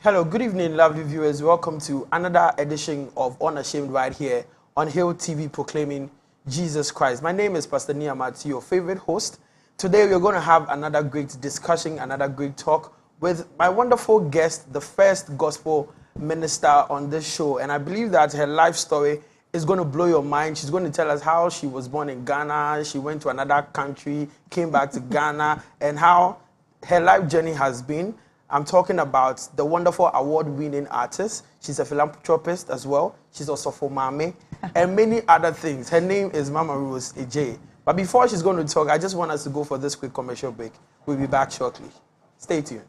Hello, good evening, lovely viewers. Welcome to another edition of Unashamed right here on Hill TV, proclaiming Jesus Christ. My name is Pastor Niamat, your favorite host. Today we're going to have another great discussion, another great talk with my wonderful guest, the first gospel minister on this show. And I believe that her life story is going to blow your mind. She's going to tell us how she was born in Ghana, she went to another country, came back to Ghana, and how her life journey has been. I'm talking about the wonderful award-winning artist. She's a philanthropist as well. She's also for Mame and many other things. Her name is Mama Rose Ej. But before she's going to talk, I just want us to go for this quick commercial break. We'll be back shortly. Stay tuned.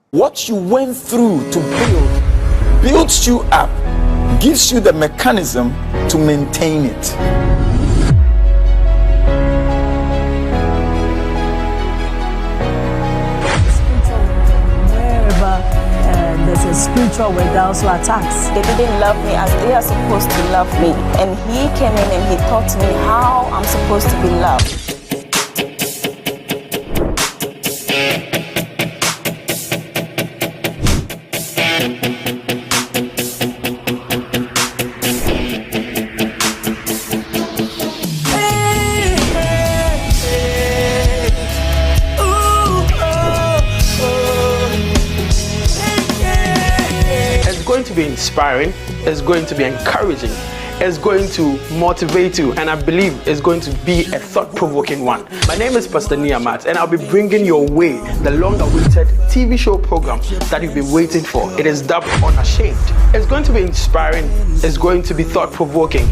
What you went through to builds you up, gives you the mechanism to maintain it. There's a spiritual way that also attacks. They didn't love me as they are supposed to love me. And he came in and he taught me how I'm supposed to be loved. Be inspiring, it's going to be encouraging, it's going to motivate you, and I believe it's going to be a thought-provoking one. My name is Pastor Niamat, and I'll be bringing your way the long-awaited TV show program that you've been waiting for. It is dubbed Unashamed. It's going to be inspiring, it's going to be thought-provoking.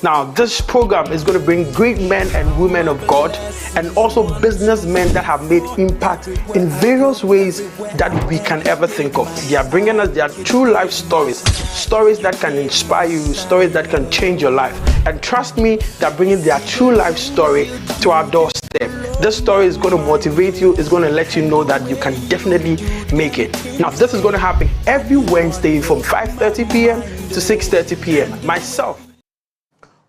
Now, this program is going to bring great men and women of God and also businessmen that have made impact in various ways that we can ever think of. They are bringing us their true life stories, stories that can inspire you, stories that can change your life. And trust me, they're bringing their true life story to our doorstep. This story is going to motivate you, it's going to let you know that you can definitely make it. Now, this is going to happen every Wednesday from 5:30 p.m. to 6:30 p.m. Myself.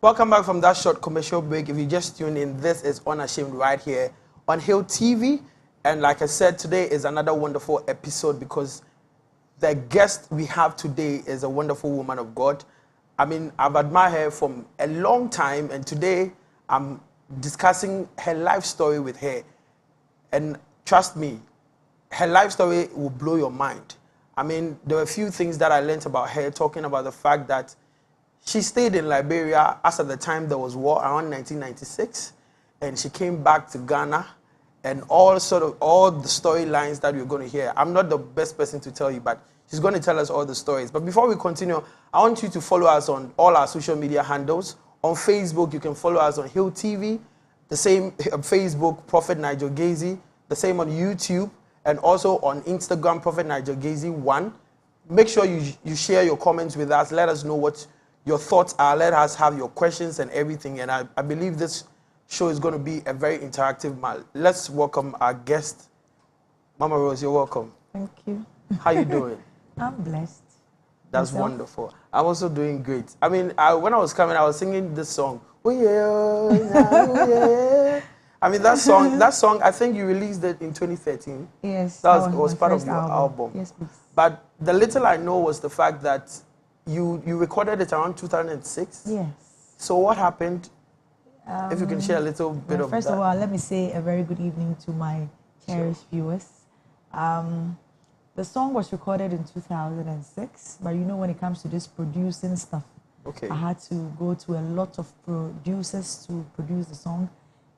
Welcome back from that short commercial break. If you just tuned in, this is Unashamed right here on Hill TV. And like I said, today is another wonderful episode because the guest we have today is a wonderful woman of God. I mean, I've admired her from a long time, and today I'm discussing her life story with her. And trust me, her life story will blow your mind. I mean, there were a few things that I learned about her, talking about the fact that she stayed in Liberia as at the time there was war around 1996, and she came back to Ghana, and all the storylines that you're going to hear. I'm not the best person to tell you, but she's going to tell us all the stories. But before we continue, I want you to follow us on all our social media handles. On Facebook, you can follow us on Hill TV, the same Facebook, Prophet Nigel Gazy, the same on YouTube, and also on Instagram, Prophet Nigel Gazy 1. Make sure you share your comments with us. Let us know what your thoughts are. Let us have your questions and everything. And I believe this show is going to be a very interactive one. Let's welcome our guest. Mama Rose, you're welcome. Thank you. How you doing? I'm blessed. That's Yourself? wonderful. I'm also doing great. I mean, when I was coming, I was singing this song. Oh yeah, oh yeah. I mean, that song, I think you released it in 2013. Yes. That was my part of first your album. Yes, please. But the little I know was the fact that you recorded it around 2006. Yes. So what happened? If you can share a little bit of First that. of all, let me say a very good evening to my cherished viewers. The song was recorded in 2006, but you know when it comes to this producing stuff, Okay. I had to go to a lot of producers to produce the song.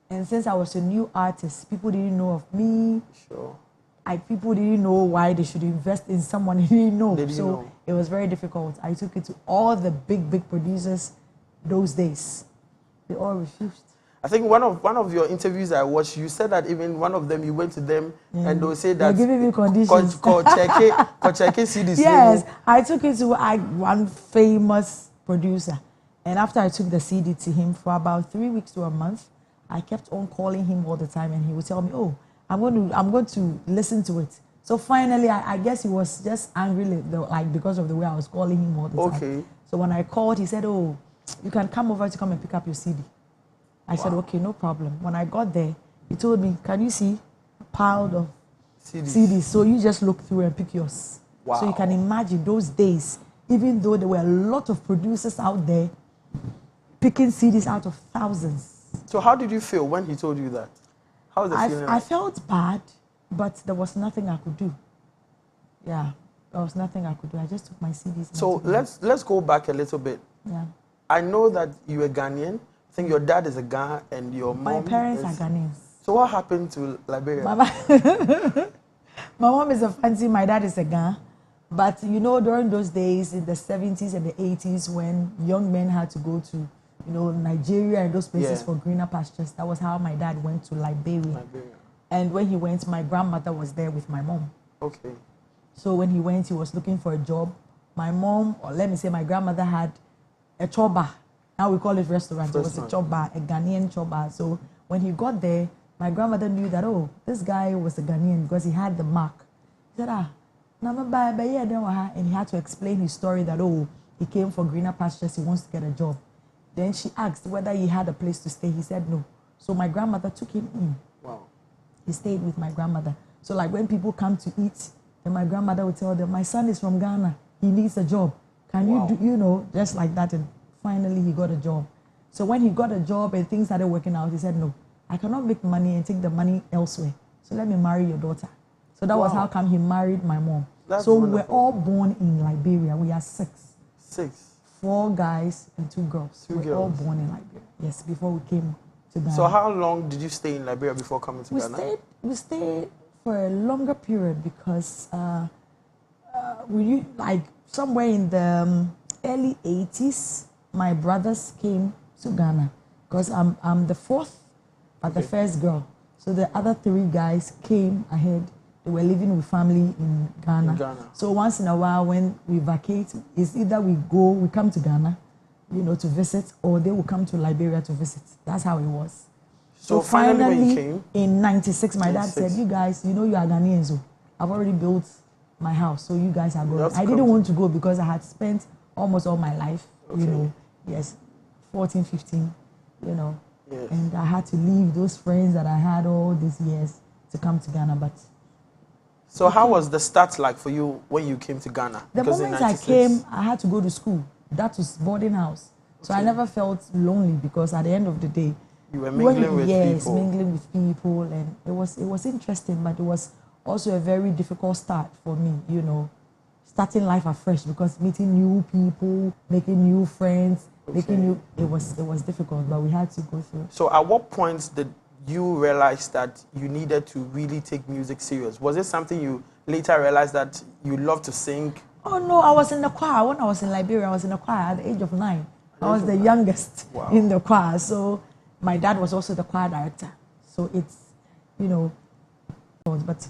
And since I was a new artist, people didn't know of me. Sure. People didn't know why they should invest in someone they didn't know. They didn't know. It was very difficult. I took it to all the big producers those days. They all refused. I think one of your interviews I watched, you said that even one of them, you went to them and they'll say that they're giving me conditions. Check CDs. Yes, I took it to one famous producer. And after I took the CD to him for about 3 weeks to a month, I kept on calling him all the time, and he would tell me, "Oh, I'm going to listen to it." So finally, I guess he was just angry, like because of the way I was calling him all the time. Okay. So when I called, he said, "Oh, you can come over to come and pick up your CD." I said, "Okay, no problem." When I got there, he told me, "Can you see a pile of CDs? So you just look through and pick yours." Wow. So you can imagine those days, even though there were a lot of producers out there picking CDs out of thousands. So how did you feel when he told you that? How was the feeling? I felt bad, but there was nothing I could do. Yeah, there was nothing I could do. I just took my CDs. So let's go back a little bit. Yeah. I know that you were Ghanaian. I think your dad is a Ghana and your mom. My parents are Ghanaians. So what happened to Liberia? My mom is a fancy. My dad is a Ghana. But you know, during those days in the 70s and the 80s, when young men had to go to, Nigeria and those places for greener pastures, that was how my dad went to Liberia. And when he went, my grandmother was there with my mom. Okay. So when he went, he was looking for a job. My mom, or let me say my grandmother, had a choba. Now we call it restaurant. It was a choba, a Ghanaian choba. So when he got there, my grandmother knew that, oh, this guy was a Ghanaian because he had the mark. He said, and he had to explain his story that, oh, he came for greener pastures, he wants to get a job. Then she asked whether he had a place to stay. He said no. So my grandmother took him in. Wow. He stayed with my grandmother. So like when people come to eat, then my grandmother would tell them, my son is from Ghana. He needs a job. Can you do, just like that. And finally he got a job. So when he got a job and things started working out, he said, no, I cannot make money and take the money elsewhere. So let me marry your daughter. So that was how come he married my mom. That's so wonderful. we were all born in Liberia. We are 6. 4 guys and 2 girls. We were all born in Liberia. Yes, before we came to Ghana. So how long did you stay in Liberia before coming to Ghana? We stayed for a longer period because we like somewhere in the early 80s, my brothers came to Ghana because I'm the 4th, but the first girl. So the other 3 guys came ahead. They were living with family in Ghana. So once in a while when we vacate, it's either we come to Ghana, to visit, or they will come to Liberia to visit. That's how it was. So finally when you came? In 96, my dad said, you guys, you are Ghanaians. So I've already built my house, so you guys are going. I didn't want to go because I had spent almost all my life, 14, 15, Yes. And I had to leave those friends that I had all these years to come to Ghana. But so how was the start like for you when you came to Ghana? The moment I came, I had to go to school. that was boarding house. So I never felt lonely because at the end of the day, you were mingling with people. Mingling with people, and it was interesting, but it was also a very difficult start for me, you know, starting life afresh because meeting new people, making new friends, it was difficult, but we had to go through. So at what point did you realize that you needed to really take music serious? Was it something you later realized that you love to sing? Oh no, I was in the choir. When I was in Liberia, I was in the choir at the age of 9. I was the youngest in the choir. So my dad was also the choir director. So it's, you know, but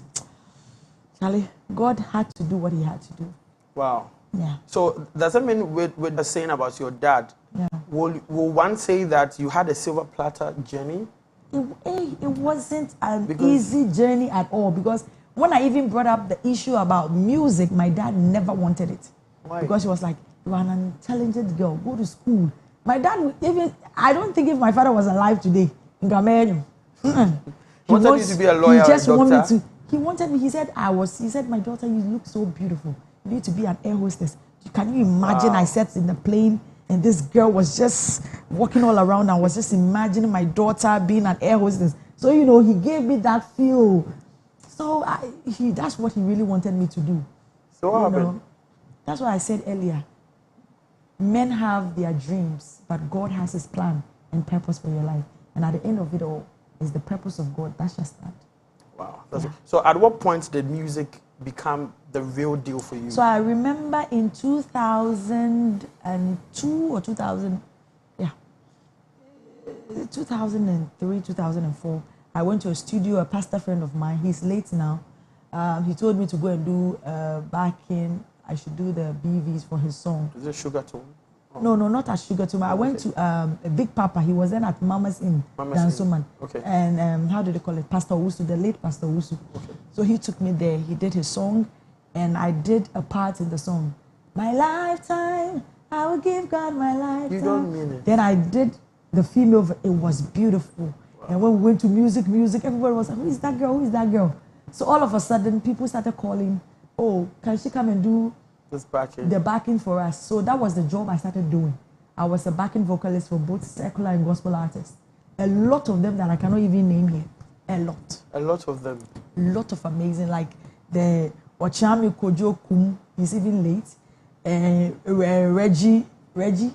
Charlie, God had to do what he had to do. Wow. Yeah. So does that mean with the saying about your dad, will one say that you had a silver platter journey? It wasn't an easy journey at all, because when I even brought up the issue about music, my dad never wanted it. Why? Because he was like, you are an intelligent girl, go to school. My dad, I don't think if my father was alive today, he wanted you to be a lawyer. He just or a doctor? wanted me to. He wanted me. He said, my daughter, you look so beautiful. You need to be an air hostess. Can you imagine? I sat in the plane and this girl was just walking all around. I was just imagining my daughter being an air hostess. So, you know, he gave me that feel. So that's what he really wanted me to do. So what happened? That's what I said earlier. Men have their dreams, but God has his plan and purpose for your life. And at the end of it all is the purpose of God. That's just that. Wow. So at what point did music become the real deal for you? So I remember in 2002 or 2003, 2004, I went to a studio, a pastor friend of mine, he's late now. He told me to go and do backing. I should do the BVs for his song. Is it Sugar Tone? Oh. No, not at Sugar Tone. I went to a Big Papa. He was then at Mama's Inn, Dansoman. Okay. And how did they call it? Pastor Wusu, the late Pastor Wusu. Okay. So he took me there. He did his song, and I did a part in the song. My lifetime, I will give God my lifetime. You don't mean it. Then I did the female. It was beautiful. Wow. And when we went to music, everybody was like, who is that girl? Who is that girl? So all of a sudden, people started calling, oh, can she come and do the backing for us? So that was the job I started doing. I was a backing vocalist for both secular and gospel artists. A lot of them that I cannot even name here. A lot. A lot of them. A lot of amazing, like the Ochami Kojo Kum, he's even late. Reggie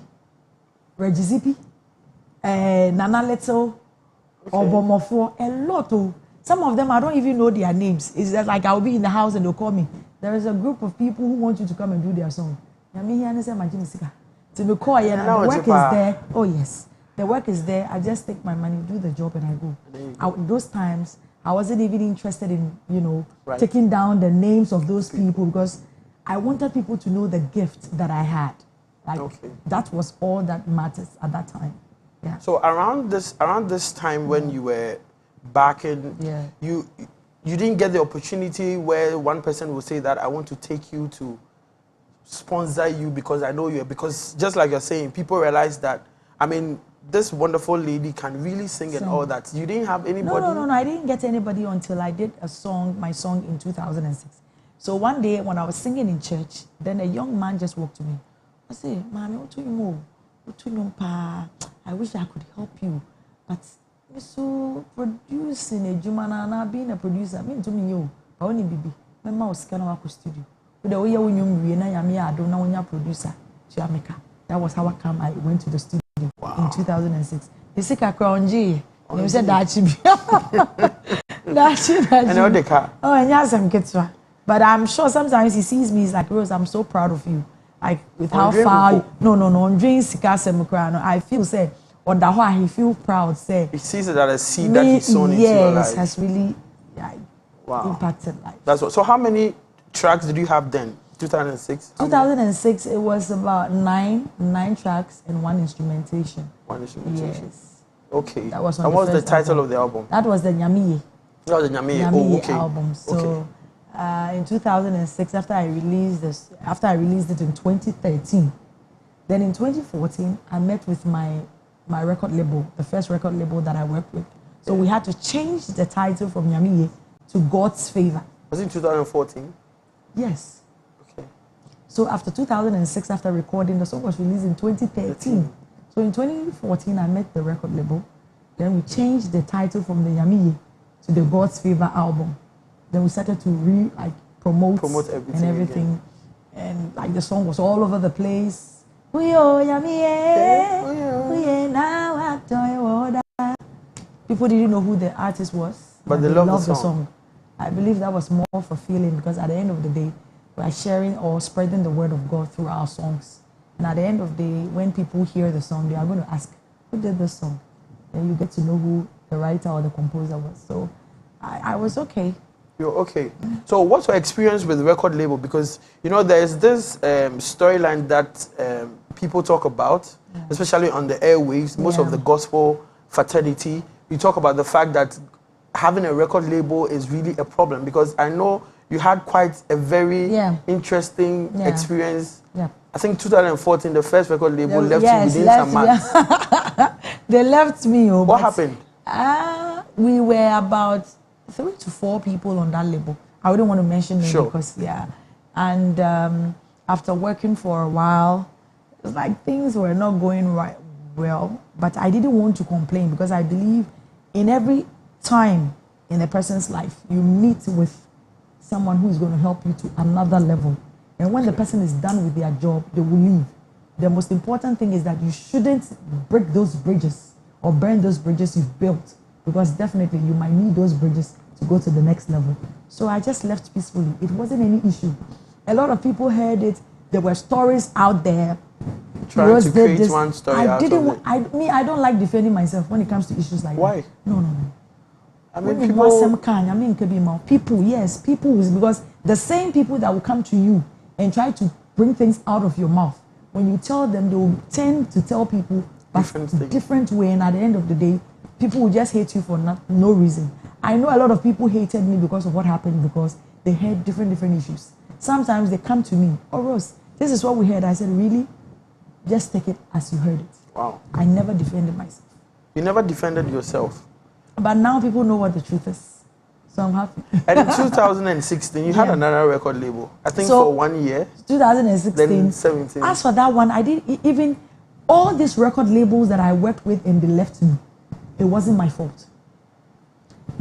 Zippy, Nana Little, Obomofo, a lot of. Some of them I don't even know their names. It's just like I'll be in the house and they'll call me. There is a group of people who want you to come and do their song. To me call and the work is there. Oh yes, the work is there. I just take my money, do the job, and I go. Those times I wasn't even interested in taking down the names of those people because I wanted people to know the gift that I had. Like that was all that matters at that time. Yeah. So around this time when you were backing, you didn't get the opportunity where one person will say that I want to take you to sponsor you because I know you, because just like you're saying, people realize that, I mean, this wonderful lady can really sing and all that. You didn't have anybody? No, I didn't get anybody until I did my song in 2006. So one day when I was singing in church, then a young man just walked to me. I said, Mommy, what do you know? I wish I could help you, but so producing a Jumana, being a producer, I mean to me, I only baby. My mouse can work with studio. But the way you I don't know when you're producer to America. That was how I went to the studio in 2006. The sick crown G. You said that should be. Oh, and yes, I'm Kitswa. But I'm sure sometimes he sees me, he's like, Rose, I'm so proud of you. Like with how far. No, I'm doing Sikasemokrano. I feel say. Or that why he feel proud, say he sees it as a seed that he's sown into your life. Yes, has really impacted life. That's what. So how many tracks did you have then? 2006? 2006, it was about nine tracks and one instrumentation. One instrumentation. Yes. Okay. That was and what's the title of the album? That was the Nyamiye. That was the Nyamiye album. So in 2006, after I released it in 2013, then in 2014, I met with my record label, the first record label that I worked with. So we had to change the title from Nyamiye to God's Favor. Was it in 2014? Yes. Okay. So after 2006, after recording, the song was released in 2013. So in 2014, I met the record label. Then we changed the title from the Yamiye to the God's Favor album. Then we started to promote everything and everything. And like the song was all over the place. People didn't know who the artist was, but they loved the song. I believe that was more fulfilling because at the end of the day, we are sharing or spreading the word of God through our songs. And at the end of the day, when people hear the song, they are going to ask, who did this song? And you get to know who the writer or the composer was. So I was okay. You're okay. So what's your experience with the record label? Because, you know, there's this storyline that people talk about, especially on the airwaves, most of the gospel fraternity. You talk about the fact that having a record label is really a problem, because I know you had quite a very interesting experience. Yeah. I think 2014, the first record label left you within some months. They left me. What happened? We were about 3 to 4 people on that label. I wouldn't want to mention them because, And after working for a while, it was like things were not going right well, but I didn't want to complain because I believe in every time in a person's life, you meet with someone who is going to help you to another level. And when the person is done with their job, they will leave. The most important thing is that you shouldn't break those bridges or burn those bridges you've built, because definitely you might need those bridges to go to the next level. So I just left peacefully. It wasn't any issue. A lot of people heard it. There were stories out there. Trying to create one story out of it. I don't like defending myself when it comes to issues like that. Why? No. I mean, people, yes, people, because the same people that will come to you and try to bring things out of your mouth, when you tell them, they will tend to tell people different way, and at the end of the day, people will just hate you for no reason. I know a lot of people hated me because of what happened, because they heard different issues. Sometimes they come to me, oh Rose, this is what we heard. I said, really? Just take it as you heard it. Wow. I never defended myself. You never defended yourself? But now people know what the truth is. So I'm happy. And in 2016, you had another record label. I think for 1 year. 2016. Then 17. As for that one, I didn't even, all these record labels that I worked with and they left me, it wasn't my fault.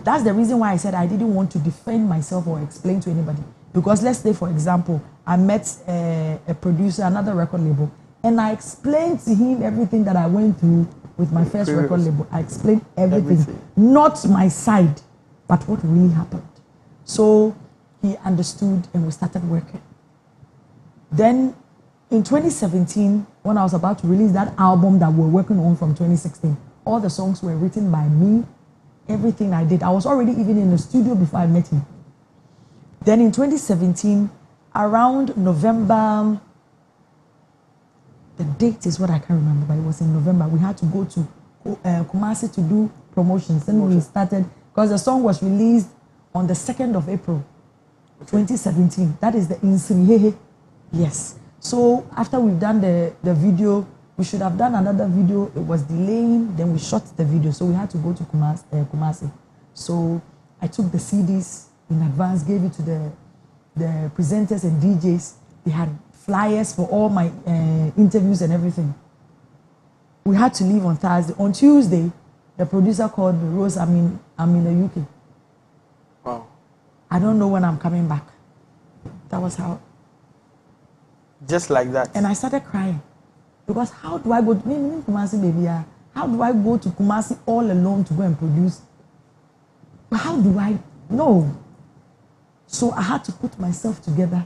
That's the reason why I said I didn't want to defend myself or explain to anybody. Because let's say, for example, I met a producer, another record label, and I explained to him everything that I went through with my first record label. I explained everything. Not my side, but what really happened. So he understood and we started working. Then in 2017, when I was about to release that album that we were working on from 2016, all the songs were written by me, everything I did. I was already even in the studio before I met him. Then in 2017, around November, the date is what I can't remember, but it was in November. We had to go to Kumasi to do promotions. Then we started, because the song was released on the 2nd of April, 2017. That is the Insrihehe. Yes. So after we've done the video, we should have done another video. It was delaying. Then we shot the video. So we had to go to Kumasi. So I took the CDs in advance, gave it to the presenters and DJs. They had flyers for all my interviews and everything. We had to leave on Thursday. On Tuesday, the producer called me, Rose, I'm in the UK. Wow. I don't know when I'm coming back. That was how. Just like that. And I started crying. Because how do I go to Kumasi, baby? How do I go to Kumasi all alone to go and produce? How do I know? So I had to put myself together,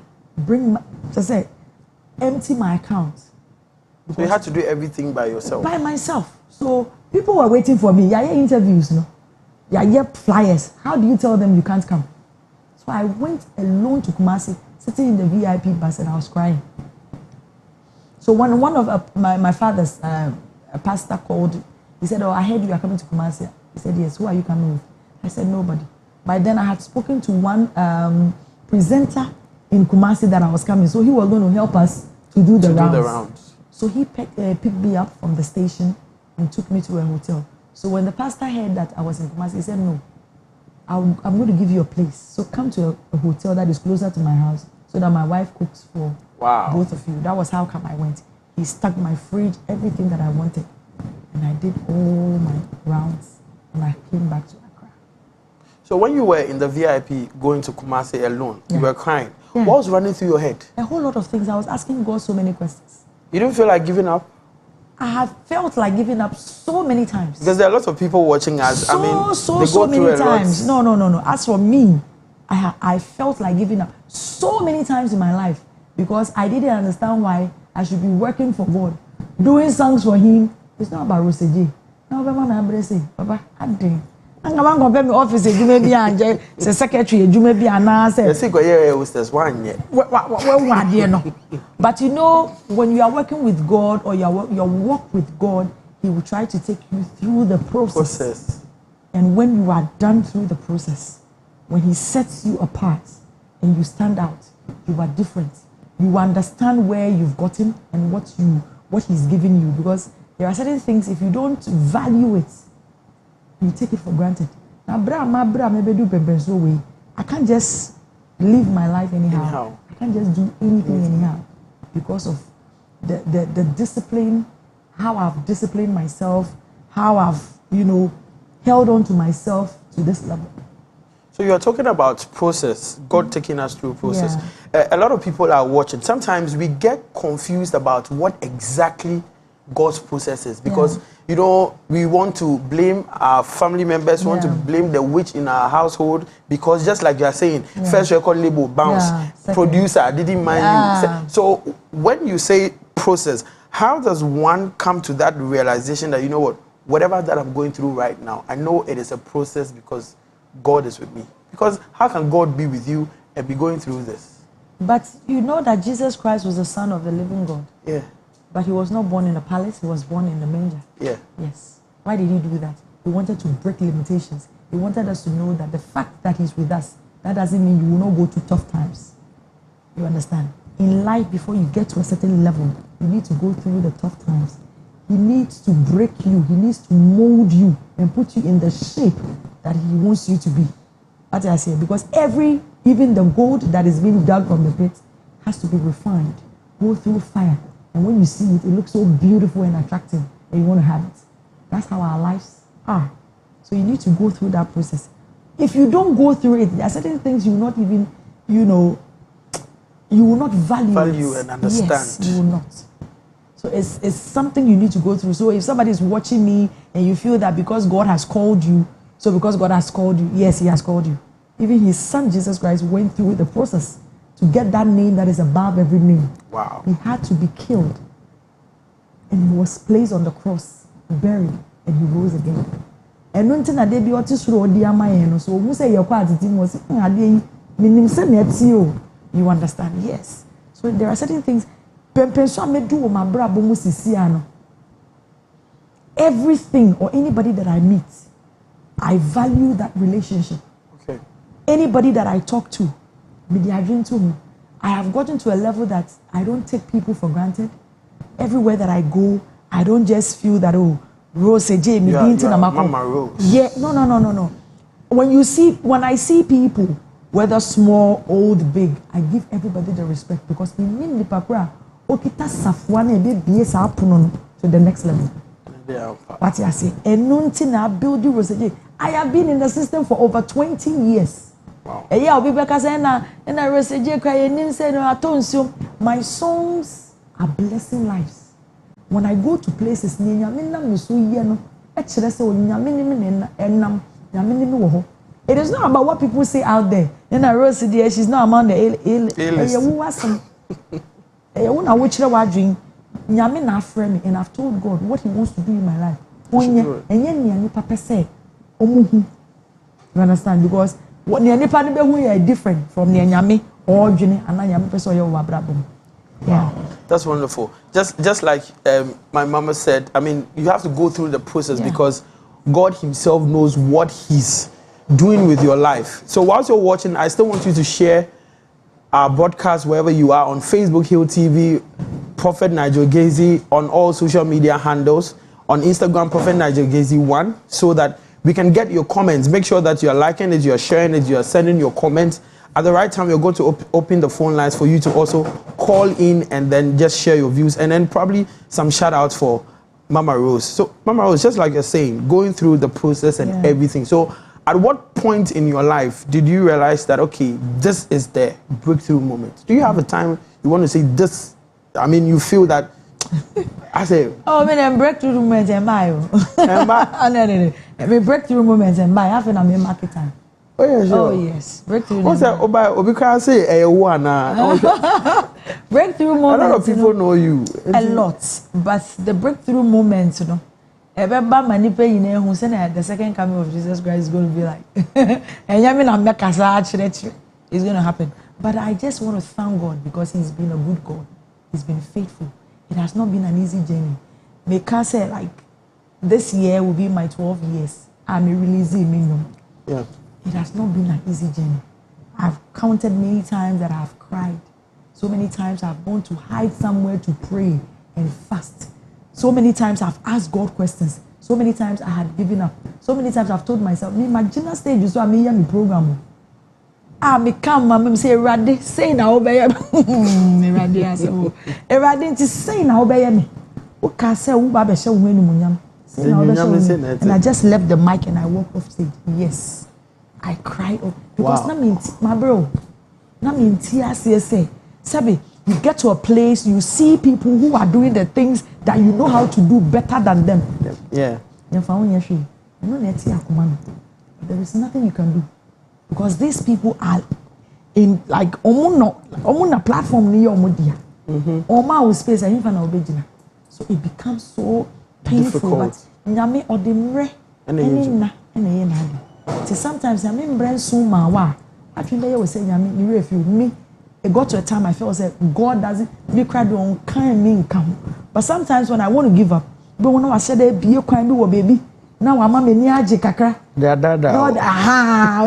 empty my account. So you had to do everything by yourself? By myself. So people were waiting for me. Yeah, interviews, no? Yeah, flyers. How do you tell them you can't come? So I went alone to Kumasi, sitting in the VIP bus, and I was crying. So when one of my father's a pastor called, he said, oh, I heard you are coming to Kumasi. He said, yes, who are you coming with? I said, nobody. By then I had spoken to one presenter in Kumasi that I was coming. So he was going to help us to do the rounds. So he picked me up from the station and took me to a hotel. So when the pastor heard that I was in Kumasi, he said, no, I'm going to give you a place. So come to a hotel that is closer to my house so that my wife cooks for Wow. both of you. That was how come I went. He stuck my fridge, everything that I wanted. And I did all my rounds and I came back to Accra. So when you were in the VIP going to Kumasi alone, you Yeah. were crying. Yeah. What was running through your head? A whole lot of things. I was asking God so many questions. You didn't feel like giving up? I have felt like giving up so many times. Because there are lots of people watching us. So, I mean, so they go through many a lot. times. No. As for me, I felt like giving up so many times in my life because I didn't understand why I should be working for God, doing songs for Him. It's not about Roseji. No, Papa, I didn't. I'm going to compare my office. You may be a secretary. You may be an answer. But you know, when you are working with God or your work with God, He will try to take you through the process. And when you are done through the process, when He sets you apart and you stand out, you are different. You understand where you've gotten and what He's giving you. Because there are certain things, if you don't value it, you take it for granted. Now, I can't just live my life anyhow. I can't just do anything anyhow because of the discipline, how I've disciplined myself, how I've, held on to myself to this level. So you're talking about process, God taking us through process. Yeah. A lot of people are watching. Sometimes we get confused about what exactly God's process is because, we want to blame our family members, we want to blame the witch in our household because just like you are saying, first record label bounce, producer didn't mind you. So when you say process, how does one come to that realization that, whatever that I'm going through right now, I know it is a process because God is with me. Because how can God be with you and be going through this? But you know that Jesus Christ was the Son of the living God. Yeah. But He was not born in a palace, He was born in a manger. Yeah. Yes. Why did He do that? He wanted to break limitations. He wanted us to know that the fact that He's with us, that doesn't mean you will not go through tough times. You understand? In life, before you get to a certain level, you need to go through the tough times. He needs to break you. He needs to mold you and put you in the shape that He wants you to be. What I say, because even the gold that is being dug from the pit has to be refined, go through fire. And when you see it, it looks so beautiful and attractive, and you want to have it. That's how our lives are. So you need to go through that process. If you don't go through it, there are certain things you will not even, you will not value and understand. Yes, you will not. So it's something you need to go through. So if somebody is watching me and you feel that because God has called you, so because God has called you, yes, He has called you. Even His Son, Jesus Christ, went through the process to get that name that is above every name. Wow. He had to be killed. And He was placed on the cross, buried, and He rose again. And nothing that they be able to show the so who say your quality was you understand? Yes. So there are certain things. Everything or anybody that I meet, I value that relationship. Okay. Anybody that I talk to, I have gotten to a level that I don't take people for granted. Everywhere that I go, I don't just feel that, Rose, Jamie, Mama Rose. Yeah, no. When I see people, whether small, old, big, I give everybody the respect because in the papra, okita safwane to the next level. What I say, and nothing I build you, Rose. I have been in the system for over 20 years. Wow. I'll be back as my songs are blessing lives. When I go to places, it is not about what people say out there. Then I wrote she's not among the and I've told God what He wants to do in my life. You understand? Because what are different from the or yeah. That's wonderful. Just like my mama said, I mean, you have to go through the process because God Himself knows what He's doing with your life. So whilst you're watching, I still want you to share our broadcast wherever you are on Facebook, Hill TV, Prophet Nigel Gazy, on all social media handles, on Instagram, Prophet Nigel Gazy 1, so that we can get your comments. Make sure that you're liking it, you're sharing it, you're sending your comments. At the right time, we're going to open the phone lines for you to also call in and then just share your views, and then probably some shout outs for Mama Rose. So, Mama Rose, just like you're saying, going through the process and everything. So, at what point in your life did you realize that, okay, this is the breakthrough moment? Do you have a time you want to say this? I mean, you feel that, I say... Oh, I mean, I'm breakthrough moment and buy. No. I mean, breakthrough moment and buy. I think I'm in market time. Oh, yeah, sure. Oh, yes. Breakthrough What's that? Obi can say, one. Breakthrough moment. A lot of people know you. A lot. But the breakthrough moment, you know, the second coming of Jesus Christ is going to be like, it's going to happen. But I just want to thank God because He's been a good God. He's been faithful. It has not been an easy journey. Because say like this year will be my 12 years. I'm releasing me. Yeah. It has not been an easy journey. I've counted many times that I've cried. So many times I've gone to hide somewhere to pray and fast. So many times I've asked God questions. So many times I had given up. So many times I've told myself, me imagine stage so I'm in my program. Me come, mama say Erade, say na obey me. Erade aso. Erade nti say na obey me. O ka say wo ba be hye wo animunyam. Say na obey me. And I just left the mic and I walked off stage. Yes. I cried up because my bro, na me nti say, Sabi, you get to a place, you see people who are doing the things that you know how to do better than them. Yeah. There is nothing you can do. Because these people are in like omuna platform near omodia. Oma will space and even obejina. So it becomes so painful. Difficult. But nyame odemre so sometimes I mean brand so ma I think they will say nyame ni refill me. It got to a time I felt like God doesn't be cried on kind me come. But sometimes when I want to give up, but when I said be a crime baby. Now I'm a niaje kakra. God,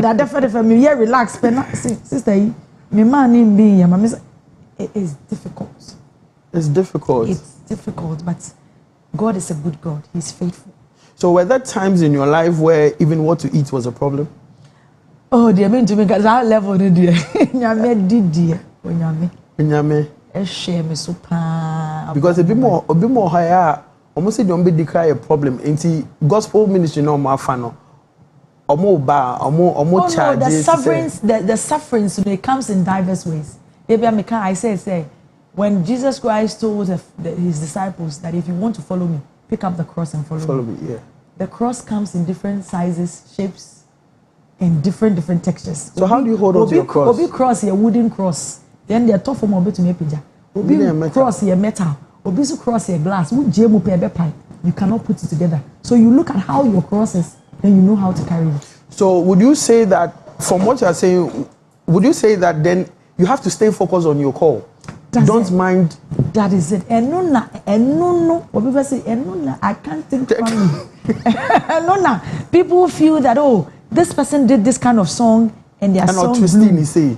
that definitely me relax. Sister, me man in be it is difficult. It's difficult. It's difficult, but God is a good God. He's faithful. So were there times in your life where even what to eat was a problem? Oh, they mean to me because that level did you? Nyame did dear. Nyame. Share me so pa. Because a bit more higher. Almost say don't be declare a problem. Into gospel ministry no more fan. Charges. The sufferings it comes in diverse ways. Maybe I say when Jesus Christ told his disciples that if you want to follow me, pick up the cross and follow me. Yeah. The cross comes in different sizes, shapes, and different textures. So how do you hold on to your cross? Obi cross a wooden cross. Then they're tough for more to make pija. Obi cross a metal. Obi cross a glass. You cannot put it together. So you look at how your cross is, then you know how to carry it. So would you say that from what you are saying, would you say that then you have to stay focused on your call? Don't mind. That is it. And no. What people say, I can't think from people feel that this person did this kind of song and their song blew.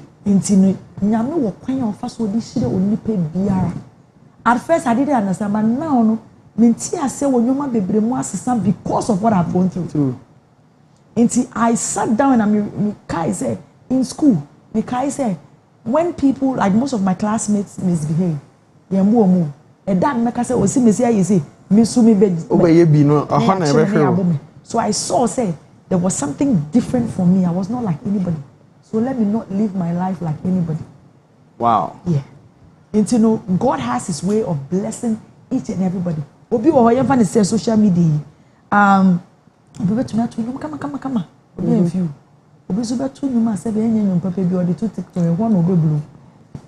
At first I didn't understand, but now because of what I've gone through. Until I sat down and I said in school, said when people like most of my classmates misbehave, so I saw there was something different for me. I was not like anybody. So let me not live my life like anybody. Wow. Yeah. And God has His way of blessing each and everybody. Obi wo hoye fa ne say social media. Obi betumi atu no kama. Obi enfiu. Obi so betu no ma say be enye papa bi odi to TikTok e ho no obi blue.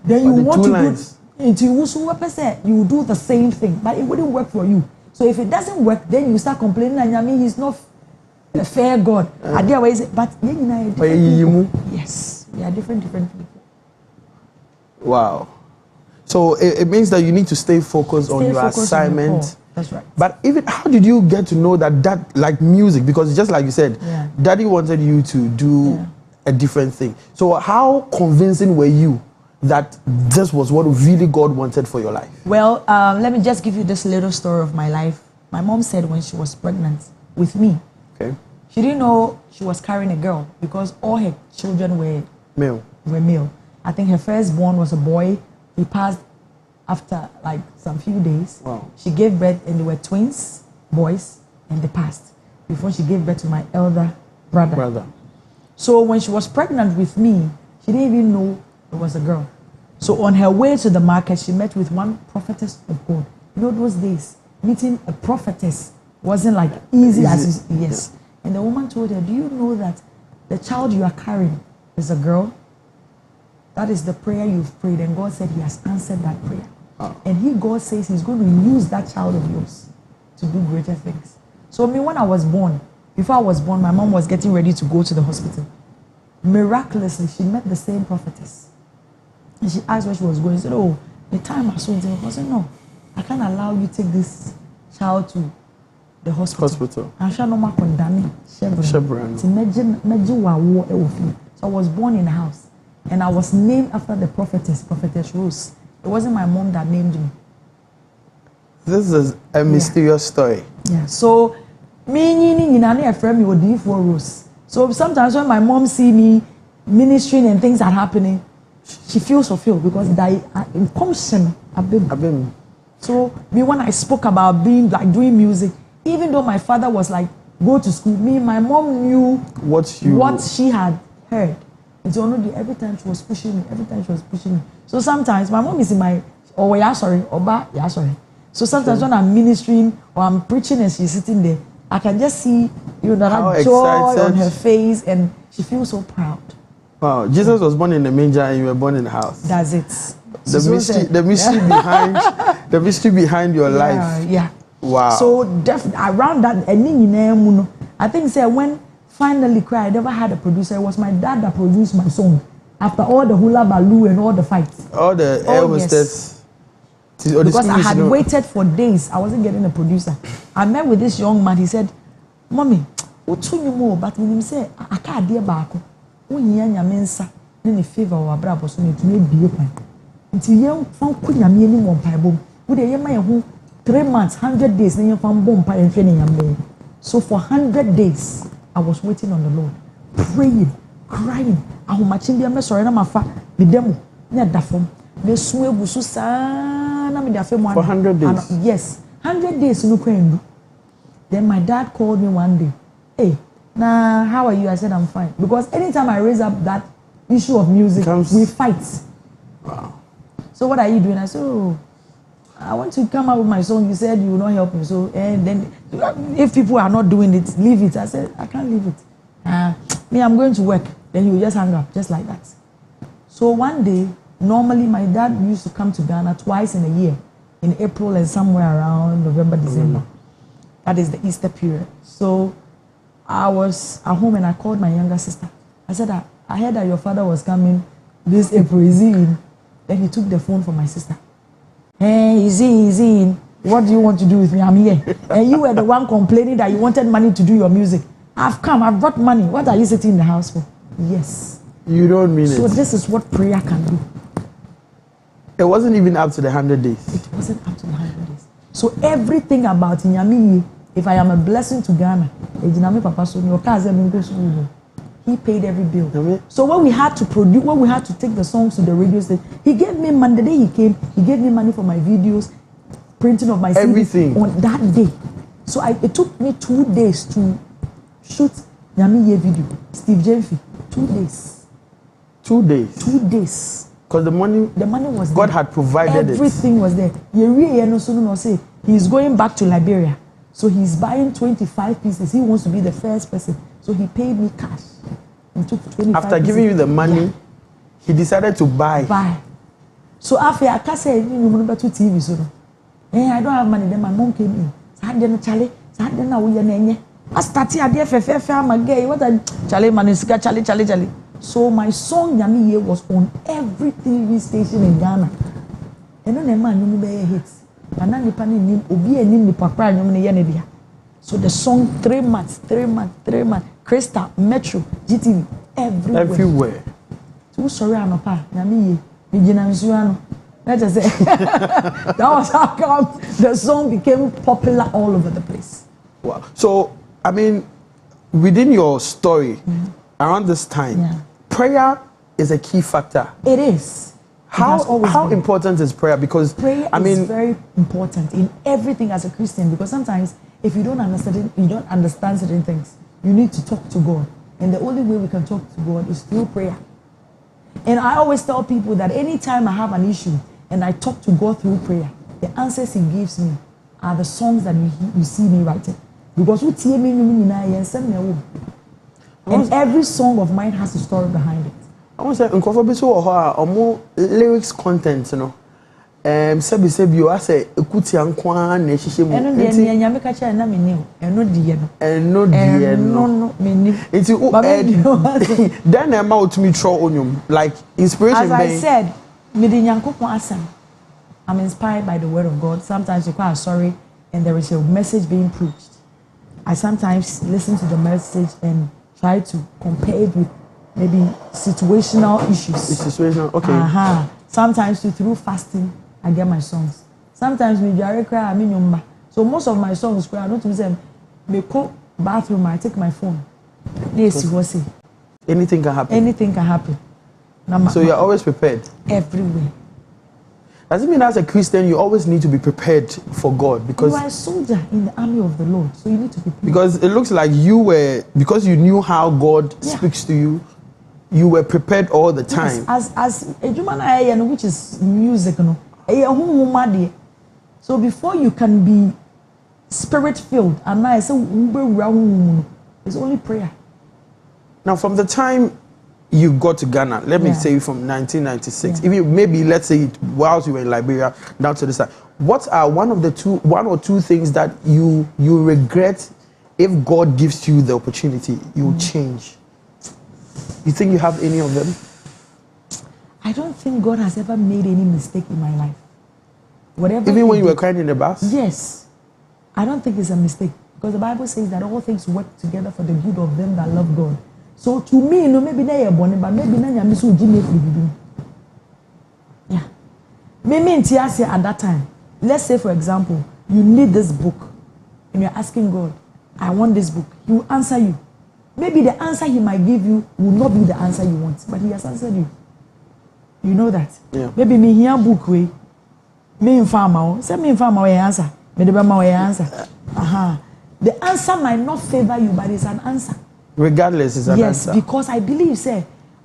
Then you want to do into you so say you do the same thing, but it wouldn't work for you. So if it doesn't work, then you start complaining and Nyame He's not a fair God. But yes, we are different people. Wow. So it means that you need to stay focused on your assignment. That's right. But even how did you get to know that like music? Because just like you said, Daddy wanted you to do a different thing. So how convincing were you that this was what really God wanted for your life? Well, let me just give you this little story of my life. My mom said when she was pregnant with me, okay, she didn't know she was carrying a girl because all her children were male. were male. I think her firstborn was a boy. He passed after like some few days. Wow. She gave birth and they were twins, boys, and they passed before she gave birth to my elder brother. So when she was pregnant with me, she didn't even know it was a girl. So on her way to the market, she met with one prophetess of God. You know, those days, meeting a prophetess wasn't like easy as it, yes. And the woman told her, do you know that the child you are carrying is a girl? That is the prayer you've prayed. And God said he has answered that prayer. And God says he's going to use that child of yours to do greater things. So me, when I was born, before I was born, my mom was getting ready to go to the hospital. Miraculously, she met the same prophetess. And she asked where she was going. She said, oh, the time I saw it. I said, no, I can't allow you to take this child to the hospital. I shall not condemn Chevron. So I was born in the house. And I was named after the prophetess Rose. It wasn't my mom that named me. This is a mysterious story. Yeah. So, me friend me with for Rose. So sometimes when my mom see me ministering and things are happening, she feels fulfilled because that comes abim. So me when I spoke about being like doing music, even though my father was like go to school, my mom knew what she had heard. And so every time she was pushing me, So sometimes my mom is in my So sometimes when I'm ministering or I'm preaching and she's sitting there, I can just see that joy on her face and she feels so proud. Wow, Jesus was born in the manger and you were born in the house. That's it. The mystery behind your life. Yeah. Wow. So around that, I think when finally I never had a producer. It was my dad that produced my song. After all the hula baloo and all the fights. All the air hostess. Because I had waited for days. I wasn't getting a producer. I met with this young man. He said, Mommy, but when you say, I can't dear back. When you are mensa, then the favor or bravo, so it may be open. Until you found Queen Yamini one pie bomb. Would a young 3 months, 100 days, then you found bomb pie and training yam. So for 100 days, I was waiting on the Lord, praying, crying. I was matching the sorry, I'm a fa, the demo, near Dafom. The sway was so sad. For 100 days? Yes, 100 days. No crane. Then my dad called me one day. Hey, nah, how are you? I said, I'm fine. Because anytime I raise up that issue of music, we fight. Wow. So what are you doing? I said, oh, I want to come up with my song. You said you will not help me. So, and then if people are not doing it, leave it. I said, I can't leave it. Me, I'm going to work. Then he will just hang up, just like that. So one day, normally my dad used to come to Ghana twice in a year, in April and somewhere around November, December. That is the Easter period. So I was at home and I called my younger sister. I said, I heard that your father was coming this April. Is he in? Then he took the phone from my sister. Hey, is he in? What do you want to do with me? I'm here. And you were the one complaining that you wanted money to do your music. I've come, I've brought money. What are you sitting in the house for? Yes. You don't mean it. So this is what prayer can do. It wasn't even up to the 100 days. It wasn't up to the 100 days. So everything about Nyami, if I am a blessing to Ghana, he paid every bill. So when we had to produce, when we had to take the songs to the radio station, he gave me money. The day he came, he gave me money for my videos, printing of my CDs everything on that day. So it took me 2 days to shoot Nyami video. Steve Jemfi, 2 days. 2 days. 2 days. Because the money was God there. had provided. Everything was there. He's going back to Liberia. So he's buying 25 pieces. He wants to be the first person. So he paid me cash. He took 25 After giving you the money, he decided to buy. So after I can't say, you to TV. So I don't have money. Then my mom came in. I started a Charlie. So my song Yami was on every TV station in Ghana. And then a man you be hits. And then the panel obi enim ni papa nyom ne ye ne dia. So the song 3 months. Crystal, Metro, GTV, everywhere. So sorry anopa Yami ye gina nsuano. Let's just say that was how come the song became popular all over the place. Wow. So I mean, within your story, around this time, prayer is a key factor. It is. How important is prayer? Because prayer is very important in everything as a Christian, because sometimes if you don't understand certain things, you need to talk to God. And the only way we can talk to God is through prayer. And I always tell people that anytime I have an issue and I talk to God through prayer, the answers He gives me are the songs that you see me writing. Because and every song of mine has a story behind it. I want to say, in lyrics content, you know. Sebi you are say ekuti ankwa na ehihye mu. Eno de ne nyame ka cha na meni. Eno de no. No meni. Enti then am out to me throw onyum like inspiration. As I said, me de nyankopon asem. I'm inspired by the word of God. Sometimes you quite sorry and there is a message being preached. I sometimes listen to the message and try to compare it with maybe situational issues. Situational, okay. Sometimes through fasting, I get my songs. Sometimes we cry, so most of my songs cry. I don't say, me go bathroom, I take my phone. Anything can happen. Anything can happen. So you're always prepared? Everywhere. Does it mean as a Christian you always need to be prepared for God? Because you are a soldier in the army of the Lord, so you need to be prepared. Because it looks like because you knew how God speaks to you, you were prepared all the time. Yes, as a human, which is music, so before you can be spirit filled, and I say it's only prayer. Now, from the time you got to Ghana, let me say from 1996, even maybe let's say whilst you were in Liberia down to this time, what are one or two things that you regret if God gives you the opportunity, you will change? You think you have any of them? I don't think God has ever made any mistake in my life. Whatever. Even when you were crying in the bus? Yes. I don't think it's a mistake, because the Bible says that all things work together for the good of them that love God. So to me, maybe they are born, but maybe they are so yeah. Maybe at that time, let's say for example, you need this book, and you're asking God, I want this book. He will answer you. Maybe the answer He might give you will not be the answer you want, but He has answered you. You know that? Yeah. Maybe me here book way. Me in farmer, say me in farmer answer. Me the my answer. The answer might not favor you, but it's an answer. Regardless, it's an answer. Yes, because I believe,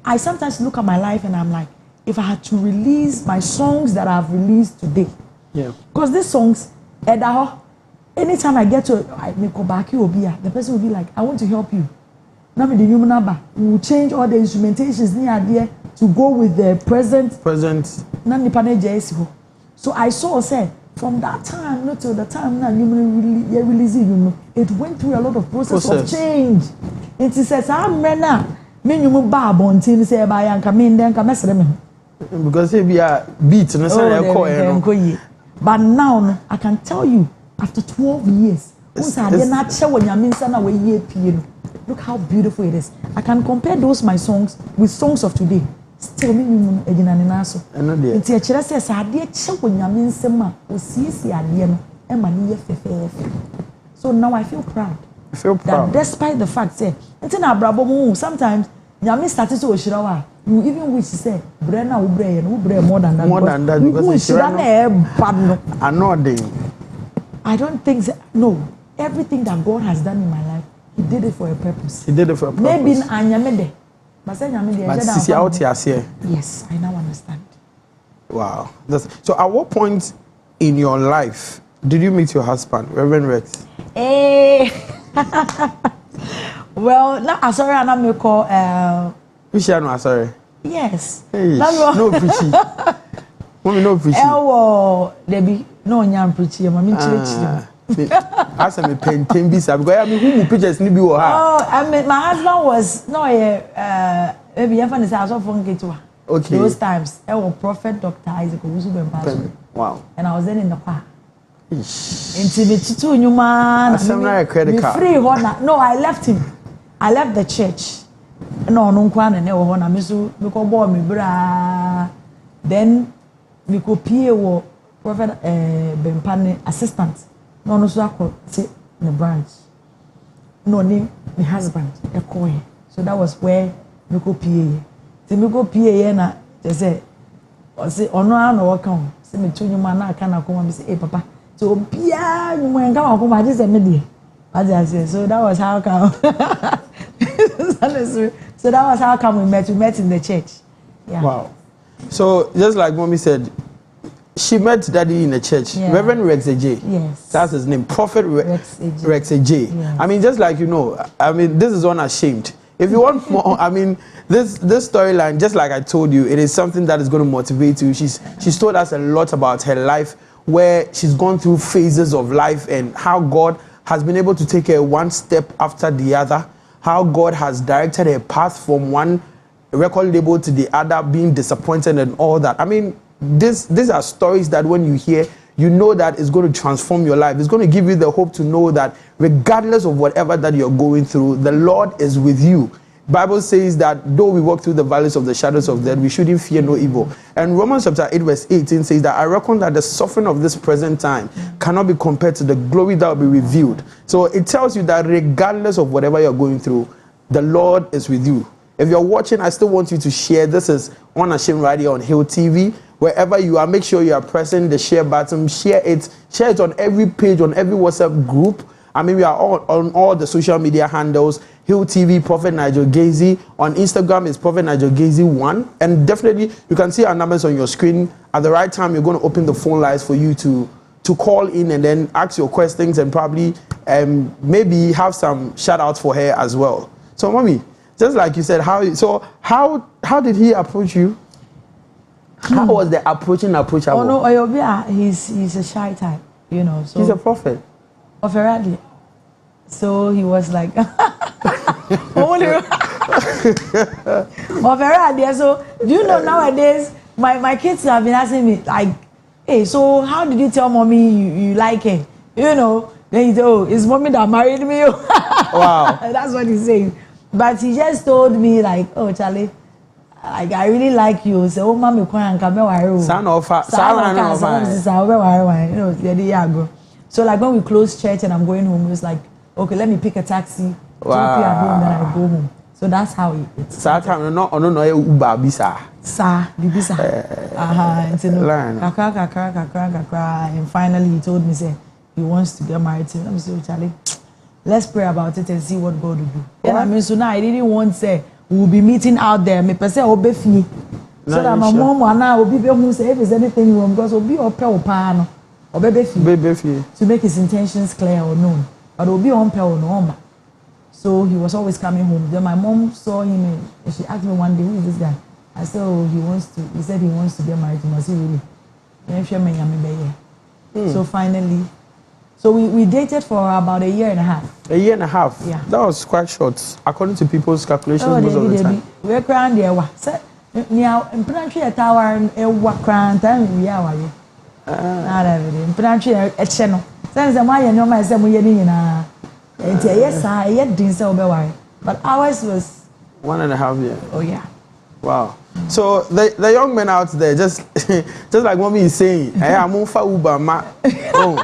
I sometimes look at my life and I'm like, if I had to release my songs that I've released today, because these songs, anytime I get to, I make go back, the person will be like, I want to help you. Now the human number, we will change all the instrumentations near there to go with the present. So I saw, from that time not till the time now you really release it, it went through a lot of process of change. It says I'm now me you bab until say by and come in then come because if you are beat but now I can tell you after 12 years look how beautiful it is. I can compare those my songs with songs of today. Still me so now I feel proud. That despite the fact sometimes Nyame started to shirawa, you even wish to say brena more than that because I don't think no, everything that God has done in my life, He did it for a purpose. He did it for a purpose. Maybe Anyamede. But yes, I now understand. Wow. So at what point in your life did you meet your husband, Reverend Rex? Well, now sorry, I'm not call sorry. Yes. Hey, no preaching. No preaching. Debbie, no nyam preaching. As I'm a painting visa because I mean who pictures ni bi wo ha. Oh, I mean my husband was maybe you find the from Ketua. Okay. Those times I was Prophet Dr. Isaac Owusu. Wow. And I was then in the car. Intimate to you man. I'm credit card. Free honor. No, I left him. I left the church. No kwan and never honor me so me ko boy me bra. Then we ko pie wo Prophet Bempane assistant. No so say in the branch. No name my husband so that was where we go pie. me go PA na they say or say ono ano work on say me to nyuma na aka na come me say hey papa so bia nyuma nka wa come just say me dey I say so that was how come so that was how come we met in the church. Yeah. Wow. So just like mommy said, she met daddy in the church. Yeah. Reverend Rex J. Yes. That's his name. Prophet Rex J. Yes. I mean, just like this is Unashamed. If you want more, this storyline, just like I told you, it is something that is going to motivate you. She's told us a lot about her life, where she's gone through phases of life and how God has been able to take her one step after the other, how God has directed her path from one record label to the other, being disappointed and all that. I mean, these are stories that when you hear, you know that it's going to transform your life. It's going to give you the hope to know that regardless of whatever that you're going through, the Lord is with you. Bible says that though we walk through the valleys of the shadows of death, we shouldn't fear no evil. And Romans chapter 8 verse 18 says that I reckon that the suffering of this present time cannot be compared to the glory that will be revealed. So it tells you that regardless of whatever you're going through, the Lord is with you. If you're watching, I still want you to share. This is Unashamed right here on Hill TV. Wherever you are, make sure you are pressing the share button. Share it on every page, on every WhatsApp group. I mean, we are all on all the social media handles. Hill TV, Prophet Nigel Gazy. On Instagram is Prophet Nigel Gazy 1. And definitely, you can see our numbers on your screen. At the right time, you're going to open the phone lines for you to call in and then ask your questions and probably maybe have some shout outs for her as well. So, mommy, just like you said, how did he approach you? How was the approachable? Oh no, Oyobia, he's a shy type, you know. So he's a prophet. Of Ferrari. So he was like, only of Ferrari. So do you know nowadays my kids have been asking me like, hey, so how did you tell mommy you like her? You know, then he said, oh, it's mommy that married me. Wow. That's what he's saying. But he just told me like, oh Charlie, like I really like you. So oh mommy can come over. Son of a you know, the so like when we close church and I'm going home, it was like, okay, let me pick a taxi. Wow. To at home, then I go home. So that's how it's. Saturday no Uber bisa. Sa, bibisa. And finally he told me say he wants to get married to me. Let me say, Charlie, let's pray about it and see what God will do. And I mean, so now I didn't want to say we'll be meeting out there. Me person obefi. So that my mom will now be able to say if there's anything wrong because we'll be up or pan. To make his intentions clear or known, but will be on or no. So he was always coming home. Then my mom saw him and she asked me one day, who is this guy? I said, oh, he said he wants to get married to me. I said, really? So finally, we dated for about a year and a half. A year and a half? Yeah. That was quite short, according to people's calculations most of the time. We're crying there. Now, in Pranchi, a tower and a walk crying time, we are. Not everything. Pranchi, a channel. Since the Maya no my son, we are in a. Yes, I yet didn't say but ours was 1.5 years. Oh yeah. Wow. So the young men out there, just like mommy is saying, I am on for Uber, ma. Oh,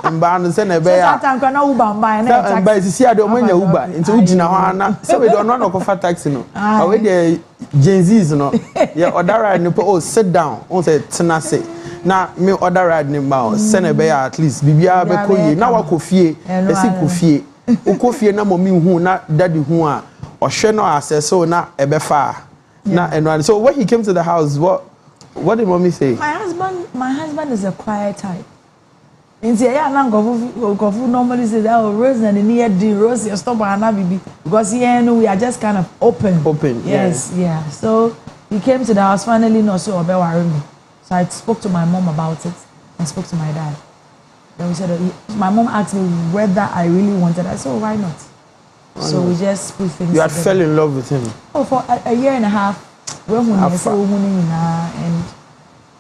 and band send a bear. And by the see, I don't mean Uber into Ujina. So we don't know of a taxi. No, away the Gen Z's, no. Yeah, or that ride, no, sit down, on say Tenase. Now, me other ride now, send a bear at least. Bibia be koye. Now I coffee, I see coffee. Coffee na mommy who na daddy who are or share no access so na ebefa. Na and so when he came to the house, what did mommy say? My husband is a quiet type. In the area now gofu normally say that Rose and the near the Rose you stop and baby because here we are just kind of open. Yes, yeah. So he came to the house finally no so obe worry me. So I spoke to my mom about it and spoke to my dad. Then we said my mom asked me whether I really wanted. I said, oh, why not? So we just put things. You had together. fell in love with him. Oh, for a year and a half. When we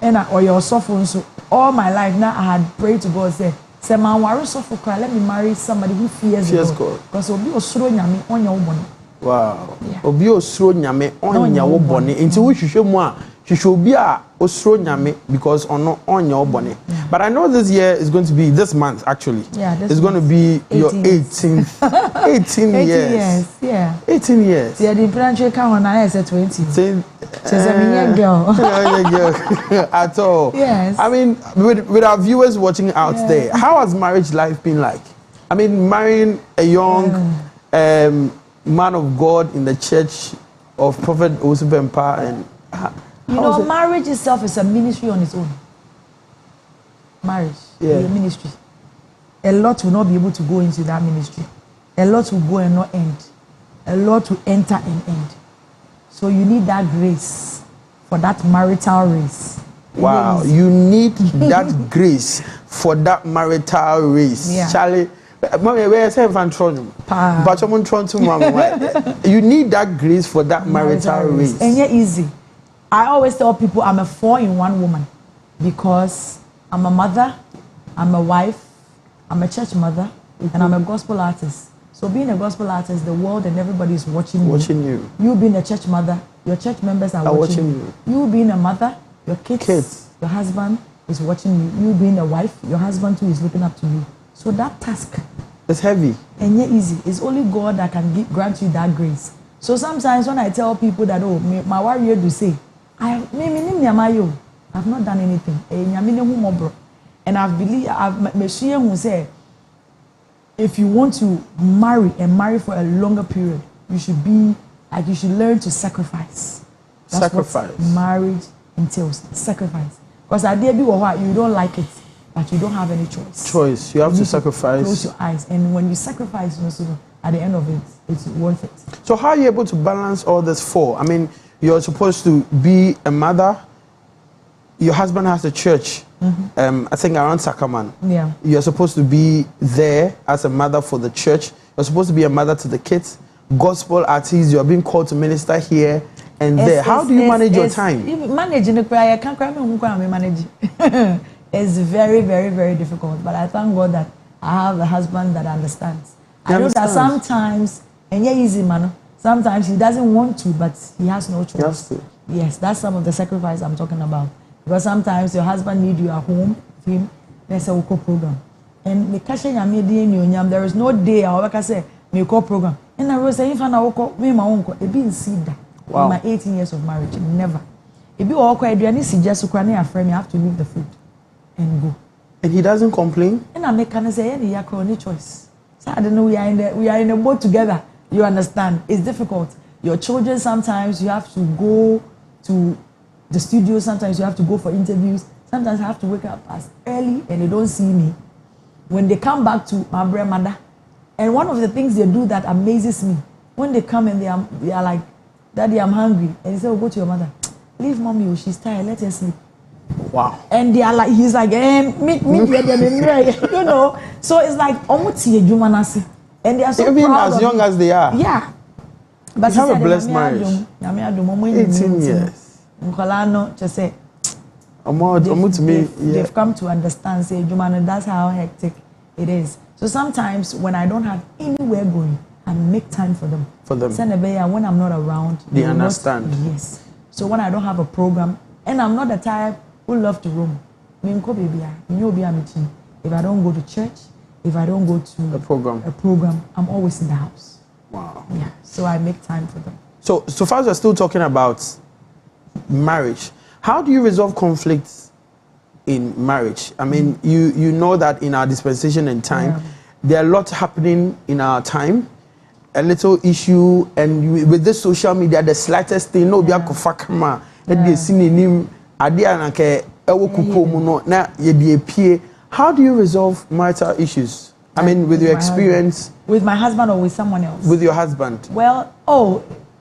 and or your suffering. So all my life now I had prayed to God say man worry suffer cry. Let me marry somebody who fears God. Because obi osuro nyame onya wo boni. Wow. Obi osuro nyame onya wo boni. Nti wo hwehwe mu a hwehwe a osuro nyame because ono onya wo boni. But I know this year is going to be this month actually. Yeah, it's going to be your 18 years. 18 years. Yeah. 18 years. Yeah, the branch count on I said 20. She's a young girl. At all. Yes. I mean, with our viewers watching out there, how has marriage life been like? I mean, marrying a young man of God in the church of Prophet Osubempa and marriage itself is a ministry on its own. Marriage is a ministry. A lot will not be able to go into that ministry. A lot will go and not end. A lot will enter and end. So you need that grace for that marital race. Wow, you need that grace for that marital race. Yeah. Charlie, mommy, where is heaven throne? But you need that grace for that marital race. And yet easy. I always tell people I'm a 4-in-1 woman because I'm a mother, I'm a wife, I'm a church mother, and I'm a gospel artist. So being a gospel artist, the world and everybody is watching you. You being a church mother, your church members are watching you. You being a mother, your kids, your husband is watching you. You being a wife, your husband too is looking up to you. So that task is heavy. And yet easy. It's only God that can grant you that grace. So sometimes when I tell people that, my warrior do say, I've not done anything. And I've who say, if you want to marry for a longer period, you should learn to sacrifice. That's what marriage entails. Sacrifice. Because at the end you don't like it, but you don't have any choice. You have to sacrifice. Close your eyes. And when you sacrifice, at the end of it, it's worth it. So how are you able to balance all this for? I mean, you're supposed to be a mother. Your husband has a church, I think around Sakaman. Yeah. You're supposed to be there as a mother for the church. You're supposed to be a mother to the kids. Gospel artists, you're being called to minister here and there. How do you manage your time? Managing the prayer, I can't manage. It's very, very, very difficult. But I thank God that I have a husband that understands. I know that sometimes, and easy man, sometimes he doesn't want to, but he has no choice. He has to. Yes, that's some of the sacrifice I'm talking about. Because sometimes your husband needs you at home, him, there's a work program. And there is no day I can say, me call program. And I was saying, if I work, me my uncle, it be see that. Wow. In my 18 years of marriage, never. If you walk away, you suggest to a friend, you have to leave the food and go. And he doesn't complain? And I make kind say, any only choice. So I don't know, we are in a boat together. You understand? It's difficult. Your children, sometimes you have to go to the studio, sometimes you have to go for interviews. Sometimes I have to wake up as early and they don't see me. When they come back to my grandmother, and one of the things they do that amazes me, when they come and they are like, Daddy, I'm hungry. And they say, go to your mother. Leave mommy, she's tired, let her sleep. Wow. And they are like, he's like, meet you know. So it's like, and they are so even proud as young as they are. Yeah. But you have a blessed marriage. 18 years. Just say, they've come to understand, say, Jumano, that's how hectic it is. So sometimes when I don't have anywhere going, I make time for them. When I'm not around, they understand. Yes. So when I don't have a program, and I'm not the type who love to roam. If I don't go to church, if I don't go to a program, I'm always in the house. Wow. Yeah. So I make time for them. So far as we're still talking about marriage, how do you resolve conflicts in marriage? I mean, you know that in our dispensation and time, there are lots happening in our time. A little issue, and with this social media, the slightest thing, no, be a kofakama. How do you resolve marital issues? I mean, with your experience. With my husband or with someone else? With your husband. Well,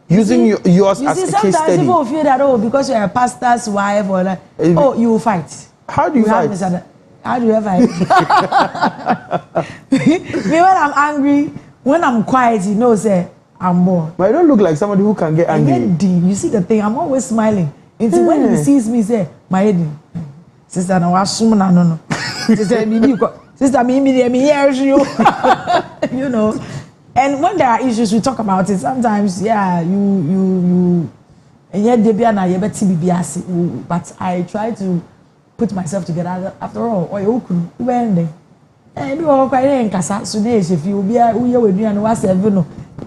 using yours as a case study. Sometimes people feel that, because you're a pastor's wife or like, you will fight. How do you fight? How do you ever fight? Me, when I'm angry, when I'm quiet, say, I'm bored. But I don't look like somebody who can get angry. You see the thing, I'm always smiling. Until when he sees me, say, my head, sister, no, sister, you know. And when there are issues, we talk about it. Sometimes, you but I try to put myself together. After all, and you are quite in Casa, so if you be a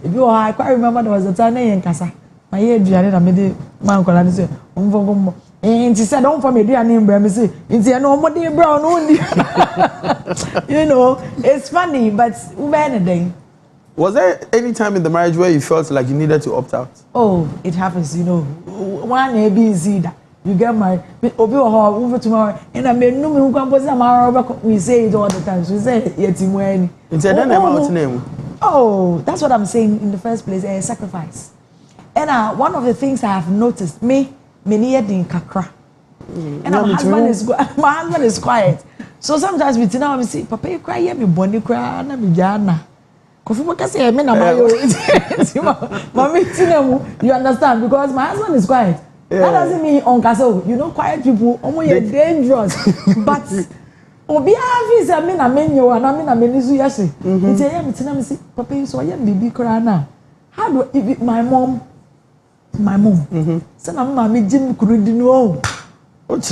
if you are, I quite remember there was a time in Casa. My year Diana made the man called and said, and she said, don't for me, dear name, Bram. Say, it's a no more dear brown only. You know, it's funny, but anything. Was there any time in the marriage where you felt like you needed to opt out? Oh, it happens, you know. One A, B, Z, that you get married, Obi or over tomorrow, and I mean, no, we say it all the time. We say, yet in when it's a name. Oh, that's what I'm saying in the first place, a sacrifice. And one of the things I have noticed, me in kakra. And my husband is quiet. So sometimes we tell him, say, Papa, you cry, you bonny cry, and I'm Jana. You understand? Because my husband is quiet. That doesn't mean on castle. You know, quiet people are dangerous. But Obi is a men a menu and I mean a menu. Yes, it's a young say, Papa, so I am baby cry now. How do if my mom? So I'm mammy Jim couldn't know. That's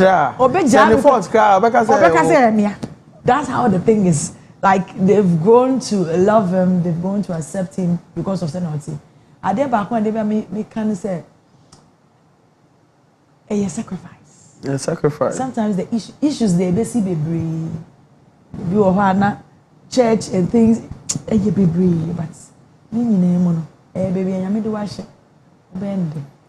how the thing is. Like they've grown to love him, they've grown to accept him because of seniority. Are they back when they me can say a sacrifice? A sacrifice. Sometimes the issues they see baby, you are church and things, baby, but baby, and do wash.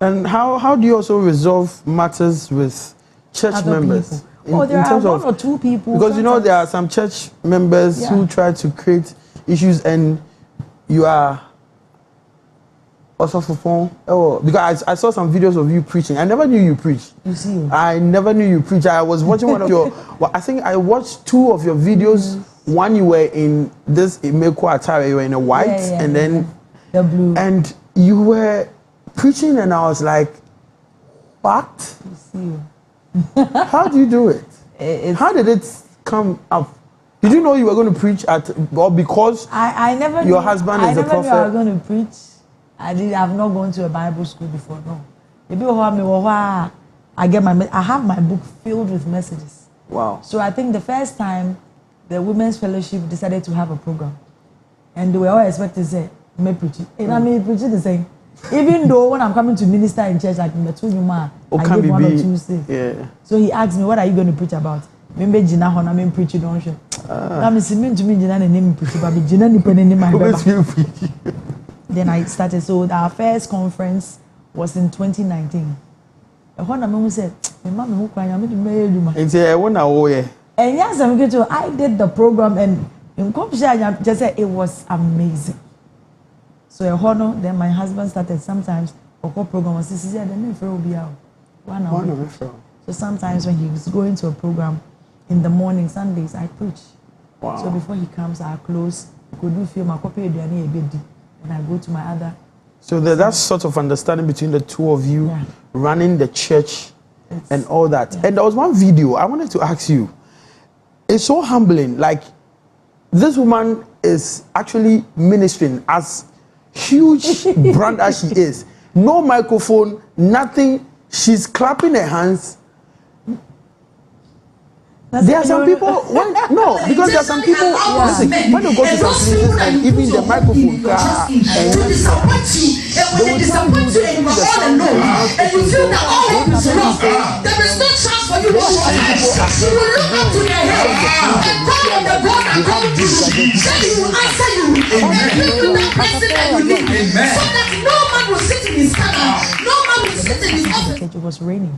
And how do you also resolve matters with church Other members? People. There are one or two people. Because you know there are some church members who try to create issues, and you are also for phone. Oh, because I saw some videos of you preaching. I never knew you preached. You see, I never knew you preached. I was watching one of your. Well, I think I watched two of your videos. One you were in this Imeko attire. You were in a white, and then the blue. And you were preaching, and I was like, what? You see. How do you do it? How did it come up? Did you know you were going to preach or because I never your husband is a prophet? I never knew I was going to preach. I have not gone to a Bible school before. No. Maybe I have my book filled with messages. Wow. So I think the first time the Women's Fellowship decided to have a program, and they were all expecting to say, "Me preach," and I mean preaching the same. Even though when I'm coming to minister in church, like I give 1 or 2 things. Yeah. So he asked me, "What are you going to preach about?" Maybe Gina Hona, me preach don't show. I'm assuming to me Gina name preach, but Gina ni pen in my Bible. Then I started. So our first conference was in 2019. The Hona me said, "My mama who cry, I'm going to marry you." And say, "I want to go here." And yes, I'm going to. I did the program, and in Kopsha, just said it was amazing. So a honor, then my husband started sometimes a program was this is the name for one hour. So sometimes when he was going to a program in the morning, Sundays, I preach. Wow. So before he comes, I close, could do film, I copy and I go to my other. So that's sort of understanding between the two of you, running the church and all that. Yeah. And there was one video I wanted to ask you. It's so humbling. Like this woman is actually ministering as huge brand as she is, no microphone, nothing. She's clapping her hands. There are some people, because there are some people, listen, when you go to some places and even the microphone, to disappoint you, and when they disappoint you and you are all alone, and you feel that all hope is lost, there is no chance for you to rise. You will look up to their head, call on the God that called you, then he will answer you, and give you that blessing that you need, so that no man will sit in his corner, no man will sit in his office. It was raining.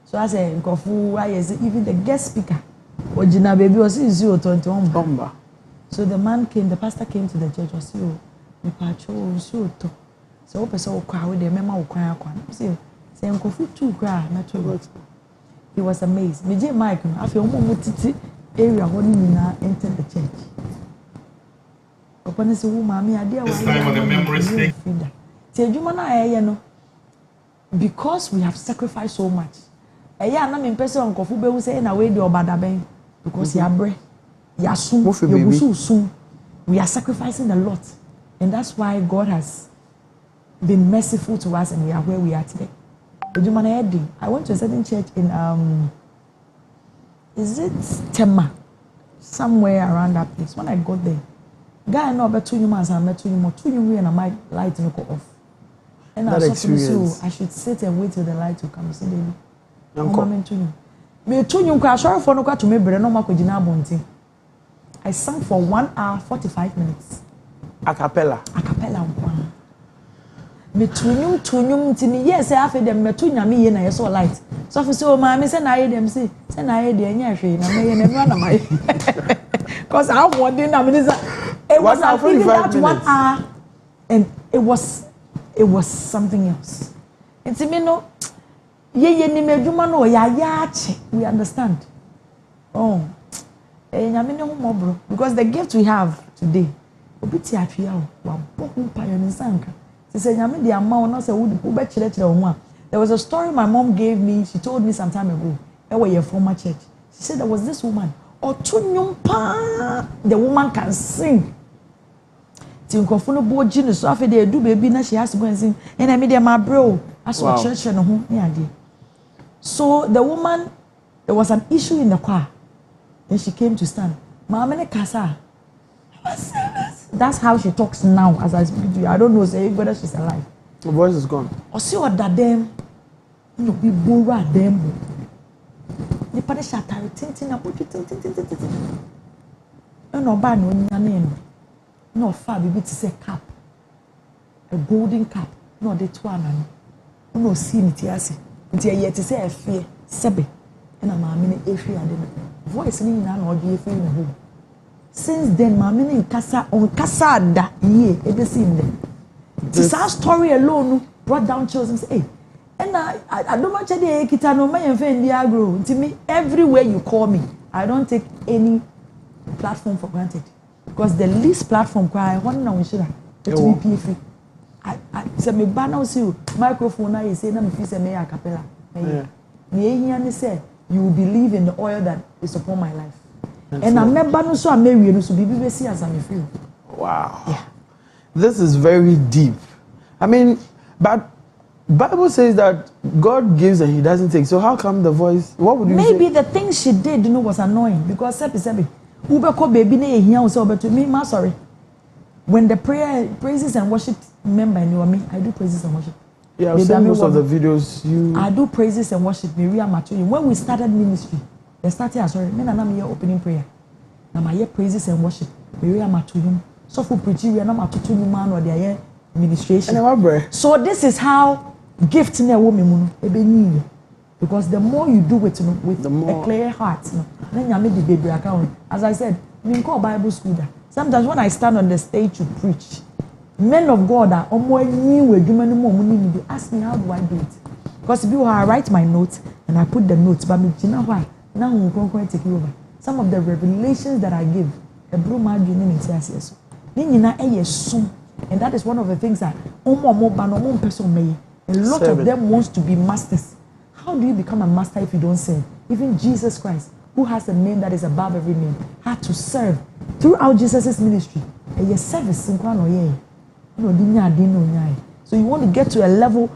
So I said, even the guest speaker, Ojina baby was in 021. So the man came, the pastor came to the church, was so so person cry with the memo cry. Say two cry, he was amazed. Me Mike, I feel area when you enter the church. Upon this woman, this time on the memory stick. Because we have sacrificed so much. Na me person on kofu be say na we dey obada ben because ya bre ya sun ya sun. We are sacrificing a lot, and that's why God has been merciful to us and we are where we are today. I went to a certain church in is it Tema, somewhere around that place. When I got there, guy no about 2 months I met 2 and my light no go off. And that I experience. I should sit and wait till the light will come. Say, baby, I'm to you. Me to you, crash or for no car to me, but no macojina bonting. I sang for 1 hour 45 minutes. A cappella. A cappella. Me to you, to me. Yes, I feel them. Me to you, and I saw light. So for so, my miss and I them say, send I the energy. I may never know my. Because I want dinner. It was I think that 1 hour, and it was something else. And to me, no, we understand. Oh, because the gift we have today, there was a story my mom gave me. She told me some time ago. That was your former church. She said there was this woman. The woman can sing. So after they do baby, now she has to go and sing. And I made them my bro. I saw church and home. So the woman, there was an issue in the choir, and she came to stand. That's how she talks now as I speak to you. I don't know whether she's alive. The voice is gone. Or see what that them, we borrow them. The punish at tintin and put it tin. No bad no name. No far baby to say cap. A golden cap. No the one. No see it yasi. Until yet to say a fear. Sebe. And I'm a minute if you are voice in an audio feeling home. Since then, my meaning casa on casada ye ever seen them. This our story alone brought down children and say, hey. And I don't want to kitano my friend Diagro. To me, everywhere you call me, I don't take any platform for granted. Because the least platform I want now is to be free. I say me banner see microphone I say na me feel say me a cappella. Me say you will believe in the oil that is upon my life. And I remember no so Mary no so bibi see as I feel. Wow. Yeah. This is very deep. I mean, but Bible says that God gives and He doesn't take. So how come the voice? What would you say? Maybe the things she did, was annoying because sebi. Ube ko baby na ehia wo say obeto me ma sorry. When the praises and worship member me, I do praises and worship. Yeah, I've seen most of the videos I do praises and worship. When we started ministry, they started as sorry. Me na me opening prayer. Na my praises and worship. So for preaching, we are not to man or their administration. So this is how gift na woman because the more you do it with a clear heart, then you make the baby account. As I said, we call Bible school that. Sometimes when I stand on the stage to preach, men of God are they ask me how do I do it? Because people I write my notes and I put the notes, but you know why? Now I'm going to take you over. Some of the revelations that I give, a blue margin in it. And that is one of the things that a lot of them wants to be masters. How do you become a master if you don't serve? Even Jesus Christ, who has a name that is above every name, had to serve throughout Jesus' ministry. And your service, so you want to get to a level,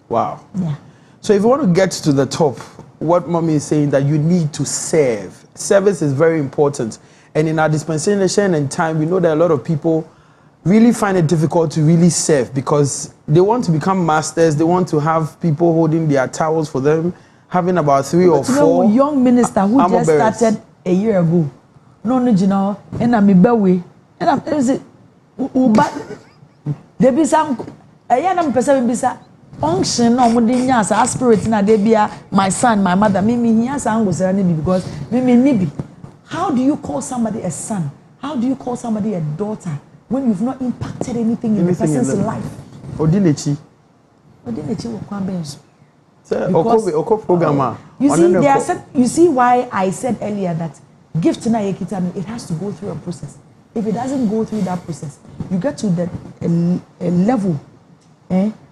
wow. Yeah. So if you want to get to the top, what mommy is saying that you need to serve. Service is very important. And in our dispensation and time, we know that a lot of people really find it difficult to really serve because they want to become masters. They want to have people holding their towels for them, having about 3 or 4. Young minister who just started a year ago. No, and I'm a and I'm there be some a young person bisa unction no mudinya as spirit na there be my son, my mother, me here sang was because me nibi. How do you call somebody a son? How do you call somebody a daughter when you've not impacted anything in the person's life? Odinechi will come bench. You see why I said earlier that gift na yekitano, it has to go through a process. If it doesn't go through that process, you get to a level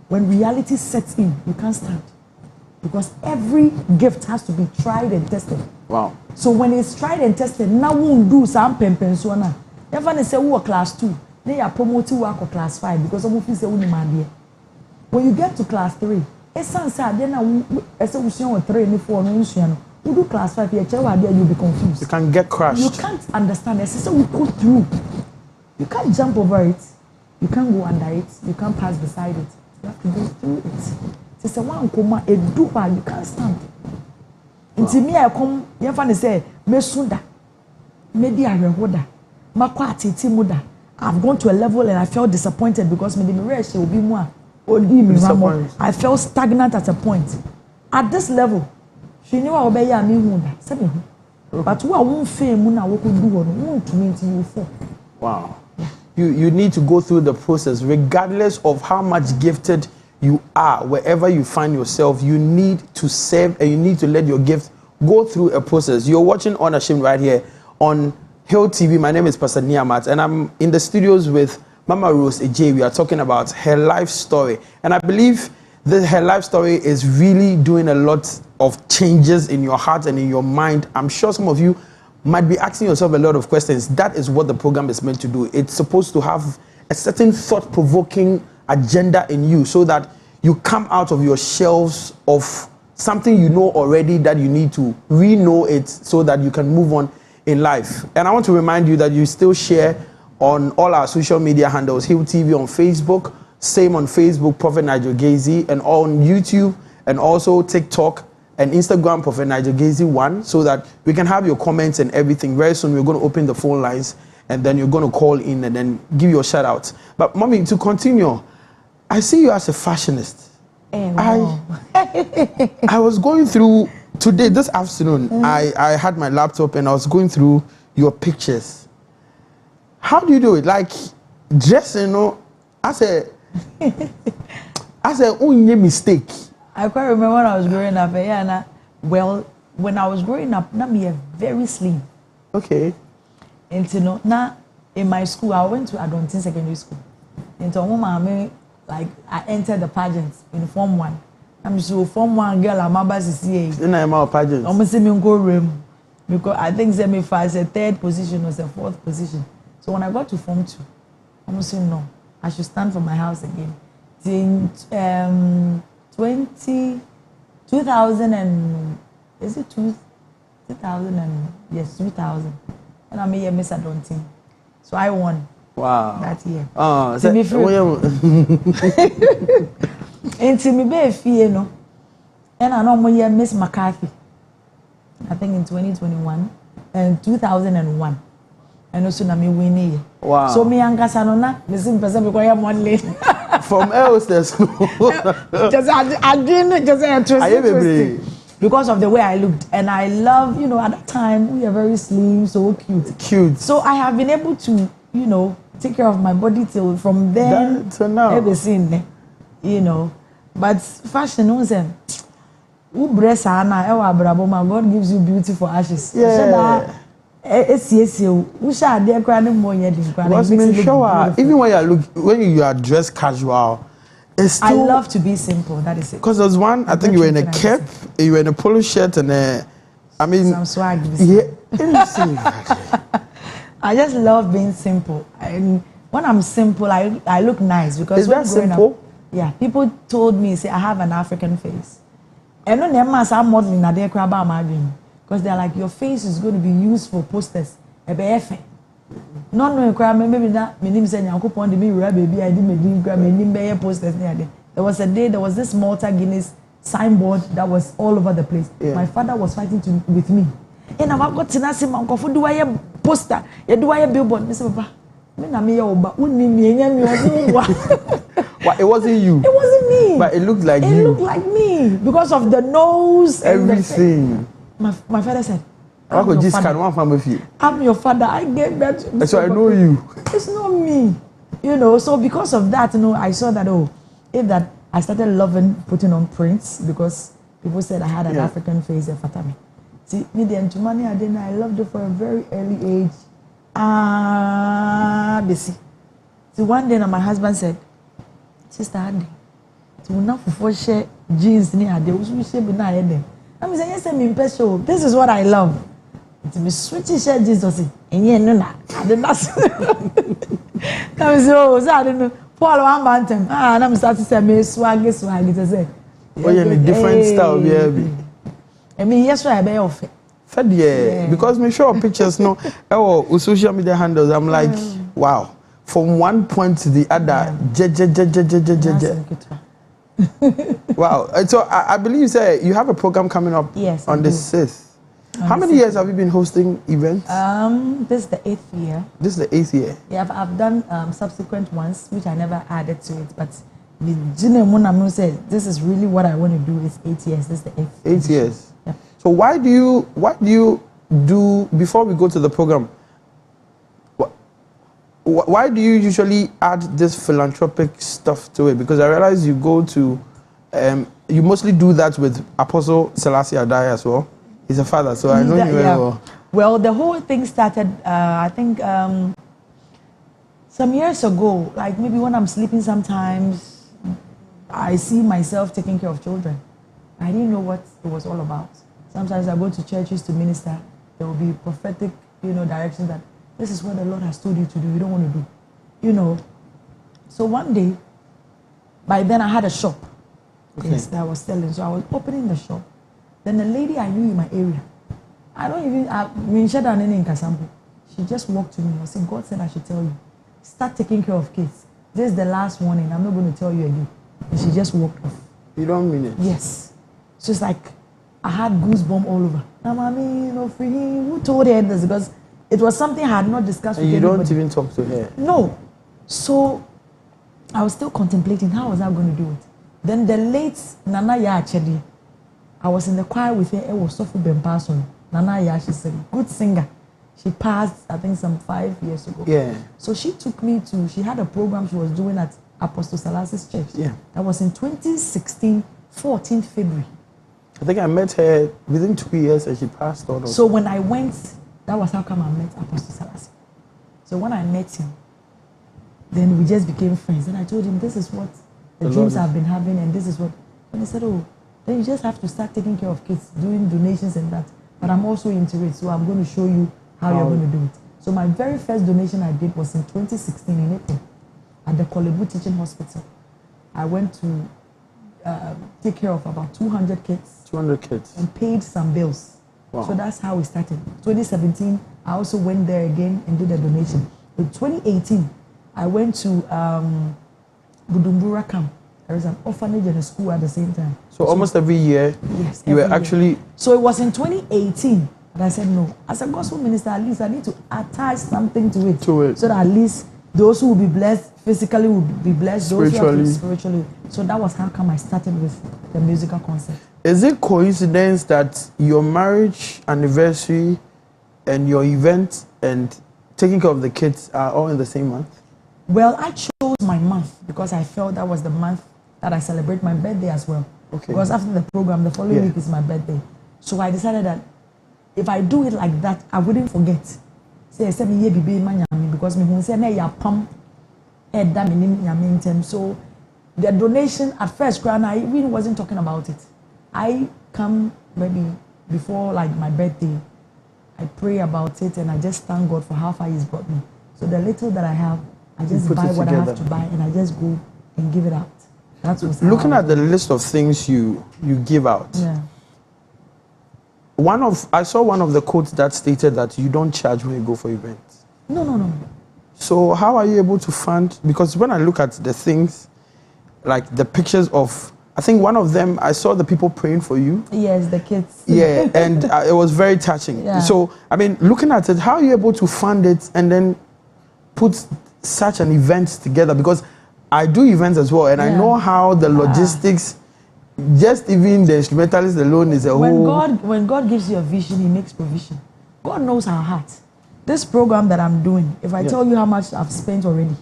when reality sets in, you can't stand. Because every gift has to be tried and tested. Wow. So when it's tried and tested, now won't do some pensuana. Never say who are class 2, they are promoted work or class 5 because some of you say when you get to class 3, it's sad then I say we see 3 and 4 no you do class 5 you'll be confused. You can get crushed. You can't understand it. So we go through. You can't jump over it. You can't go under it. You can't pass beside it. You have to go through it. It's a one coma, a dupa, you can't stand. Until me, I come, you find say, Mesunda, maybe I rehoda, Makwati Timuda. I've gone to a level and I felt disappointed because maybe she will be more. I felt stagnant at a point. At this level, she knew I obey me. But who I won't fail, Muna, what could do, won't to mean to you for. Wow. You need to go through the process, regardless of how much gifted you are, wherever you find yourself, you need to serve and you need to let your gift go through a process. You're watching Unashamed right here on Hill TV. My name is Pastor Niamat, and I'm in the studios with Mama Rose Ejay. We are talking about her life story, and I believe that her life story is really doing a lot of changes in your heart and in your mind. I'm sure some of you might be asking yourself a lot of questions. That is what the program is meant to do. It's supposed to have a certain thought-provoking agenda in you so that you come out of your shelves of something you know already that you need to re-know it so that you can move on in life. And I want to remind you that you still share on all our social media handles, Hill TV on Facebook, same on Facebook, Prophet Nigel Gazy, and on YouTube, and also TikTok and Instagram, Prophet Nigel Gazy 1, so that we can have your comments and everything. Very soon we're going to open the phone lines and then you're going to call in and then give your shout out. But mommy, to continue, I see you as a fashionist. I was going through today, this afternoon, I had my laptop and I was going through your pictures. How do you do it? Like dressing, you know, as a only mistake. I quite remember when I was growing up, well, when I was growing up, now me very slim. Okay. And you know, now in my school, I went to Adontin Secondary School. And so like I entered the pageant in Form 1. I'm so Form 1 girl, I'm about to see it. In a pageant. I'm see me go room because I think semi-finals, a third position was a fourth position. So when I got to Form 2, I'm saying no, I should stand for my house again. In 2000 and is it 2000 and yes 2000, and I'm here Miss Adontin, so I won. Wow. That year. Oh, to be free. And to me be fear no, and I know more Miss McCarthy. I think in 2021 and 2001. And also na me winning. Wow. So me ankasa no na me sim person because I am one late. From Elsters. Just I didn't just interesting. Because of the way I looked, and I love, you know, at that time we are very slim, so cute. Cute. So I have been able to, you know, take care of my body till from then to now. Everything, you know. But fashion, no one who breast Anna, God gives you beauty for ashes. Yeah. Because even when you are dressed casual, it's still, I love to be simple. That is it. Because there's one, I think you were in a cap, you were in a polo shirt, and I mean, some swag. Yeah, I just love being simple. And when I'm simple, I look nice because is that simple? Up, yeah, people told me, say I have an African face. And no, I'm modeling na dey crab my dream. Because they're like, your face is going to be used for posters. No, maybe that my name said Yakupon the mirror baby. I did my name posters near there. There was a day, there was this Malta Guinness signboard that was all over the place. Yeah. My father was fighting with me. And I've got to ask him, Uncle, do I have poster? You do I have billboard? Mr. Papa, it wasn't you. It wasn't me. But it looked like you. It looked like me because of the nose. Everything. My father said, I'm your father. I get that. So I know you. It's not me. You know, so because of that, you know, I saw that, I started loving putting on prints because people said I had an African face at Fatami. See, me the Antumani I loved it for a very early age. Busy. So one day my husband said, Sister Adi, so now for share jeans near there, we should be not them. I'm saying, yes, I'm special. This is what I love. To be switching shirt jeans or say, and yeah, no, I did not. Come so I don't know. Paul one bantam. And I'm starting to say, me swag. It say, oh, yeah, a different style, yeah. I mean, yes, I be off. Yeah, because me show pictures no, social media handles. I'm like, wow. from one point to the other. Wow. So I believe you have a program coming up on the 6th. How many years have you been hosting events? This is the 8th year. This is the 8th year. Yeah, I've done subsequent ones which I never added to it, but the said this is really what I want to do. Is 8 years. This is the 8th. 8 years. Yeah. So why do you do, before we go to the program, why do you usually add this philanthropic stuff to it? Because I realize you go to, you mostly do that with Apostle Selassie Adai as well. He's a father, so I know you very well. Well, the whole thing started, I think, some years ago. Like maybe when I'm sleeping sometimes, I see myself taking care of children. I didn't know what it was all about. Sometimes I go to churches to minister. There will be prophetic, directions that this is what the Lord has told you to do. You don't want to do, So one day, by then I had a shop. Okay. Yes, that I was selling. So I was opening the shop. Then the lady I knew in my area, she just walked to me and said, God said I should tell you, start taking care of kids. This is the last warning. I'm not going to tell you again. And she just walked off. You don't mean it? Yes. So it's like I had goosebumps all over. Now, mommy, who told her this? Because it was something I had not discussed with anybody. You don't even talk to her? No. So I was still contemplating how was I going to do it. Then the late Nana Yachedi, I was in the choir with her. It was Sophie Bempason. Nana Ya, she's a good singer. She passed, I think, some 5 years ago. Yeah. So she took me to, she had a program she was doing at Apostle Salasis Church. Yeah. That was in 2016, 14th February. I think I met her within 2 years and she passed on. So when I went, that was how come I met Apostle Salasis. So when I met him, then we just became friends. And I told him, this is what the dreams I've been having, and this is what. And he said, oh, then you just have to start taking care of kids, doing donations and that. But I'm also into it, so I'm going to show you how you're going to do it. So my very first donation I did was in 2016 in April at the Kolebu Teaching Hospital. I went to take care of about 200 kids. 200 kids. And paid some bills. Wow. So that's how we started. 2017, I also went there again and did a donation. In 2018, I went to Budumbura camp. There is an orphanage and a school at the same time. So almost every year, yes, you were actually... So it was in 2018 that I said, no, as a gospel minister, at least I need to attach something to it. So that at least those who will be blessed physically will be blessed, those who are spiritually. So that was how come I started with the musical concert. Is it coincidence that your marriage anniversary and your event and taking care of the kids are all in the same month? Well, I chose my month because I felt that was the month that I celebrate my birthday as well. Okay. Because after the program, the following week is my birthday. So I decided that if I do it like that, I wouldn't forget. Say, because me say me ya pam, so the donation at first, I really wasn't talking about it. I come maybe before like my birthday, I pray about it and I just thank God for how far He's brought me. So the little that I have, I just buy what I have to buy and I just go and give it out. That's what's looking at the list of things you give out. Yeah. I saw one of the quotes that stated that you don't charge when you go for events. No. So how are you able to fund? Because when I look at the things, like the pictures of, I think one of them, I saw the people praying for you. Yes, the kids. Yeah, and it was very touching. Yeah. So, I mean, looking at it, how are you able to fund it and then put such an event together? Because I do events as well, and I know how the logistics, just even the instrumentalist alone is a whole... When God gives you a vision, He makes provision. God knows our heart. This program that I'm doing, if I tell you how much I've spent already,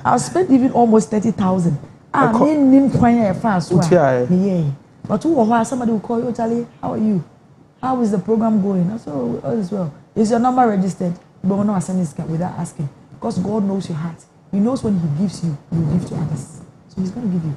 I've spent even almost 30,000. But somebody will call you, Charlie, how are you? How is the program going? I said, oh, all is well. Is your number registered? But we're not without asking. Because God knows your heart. He knows when He gives you, He will give to others. So He's going to give you.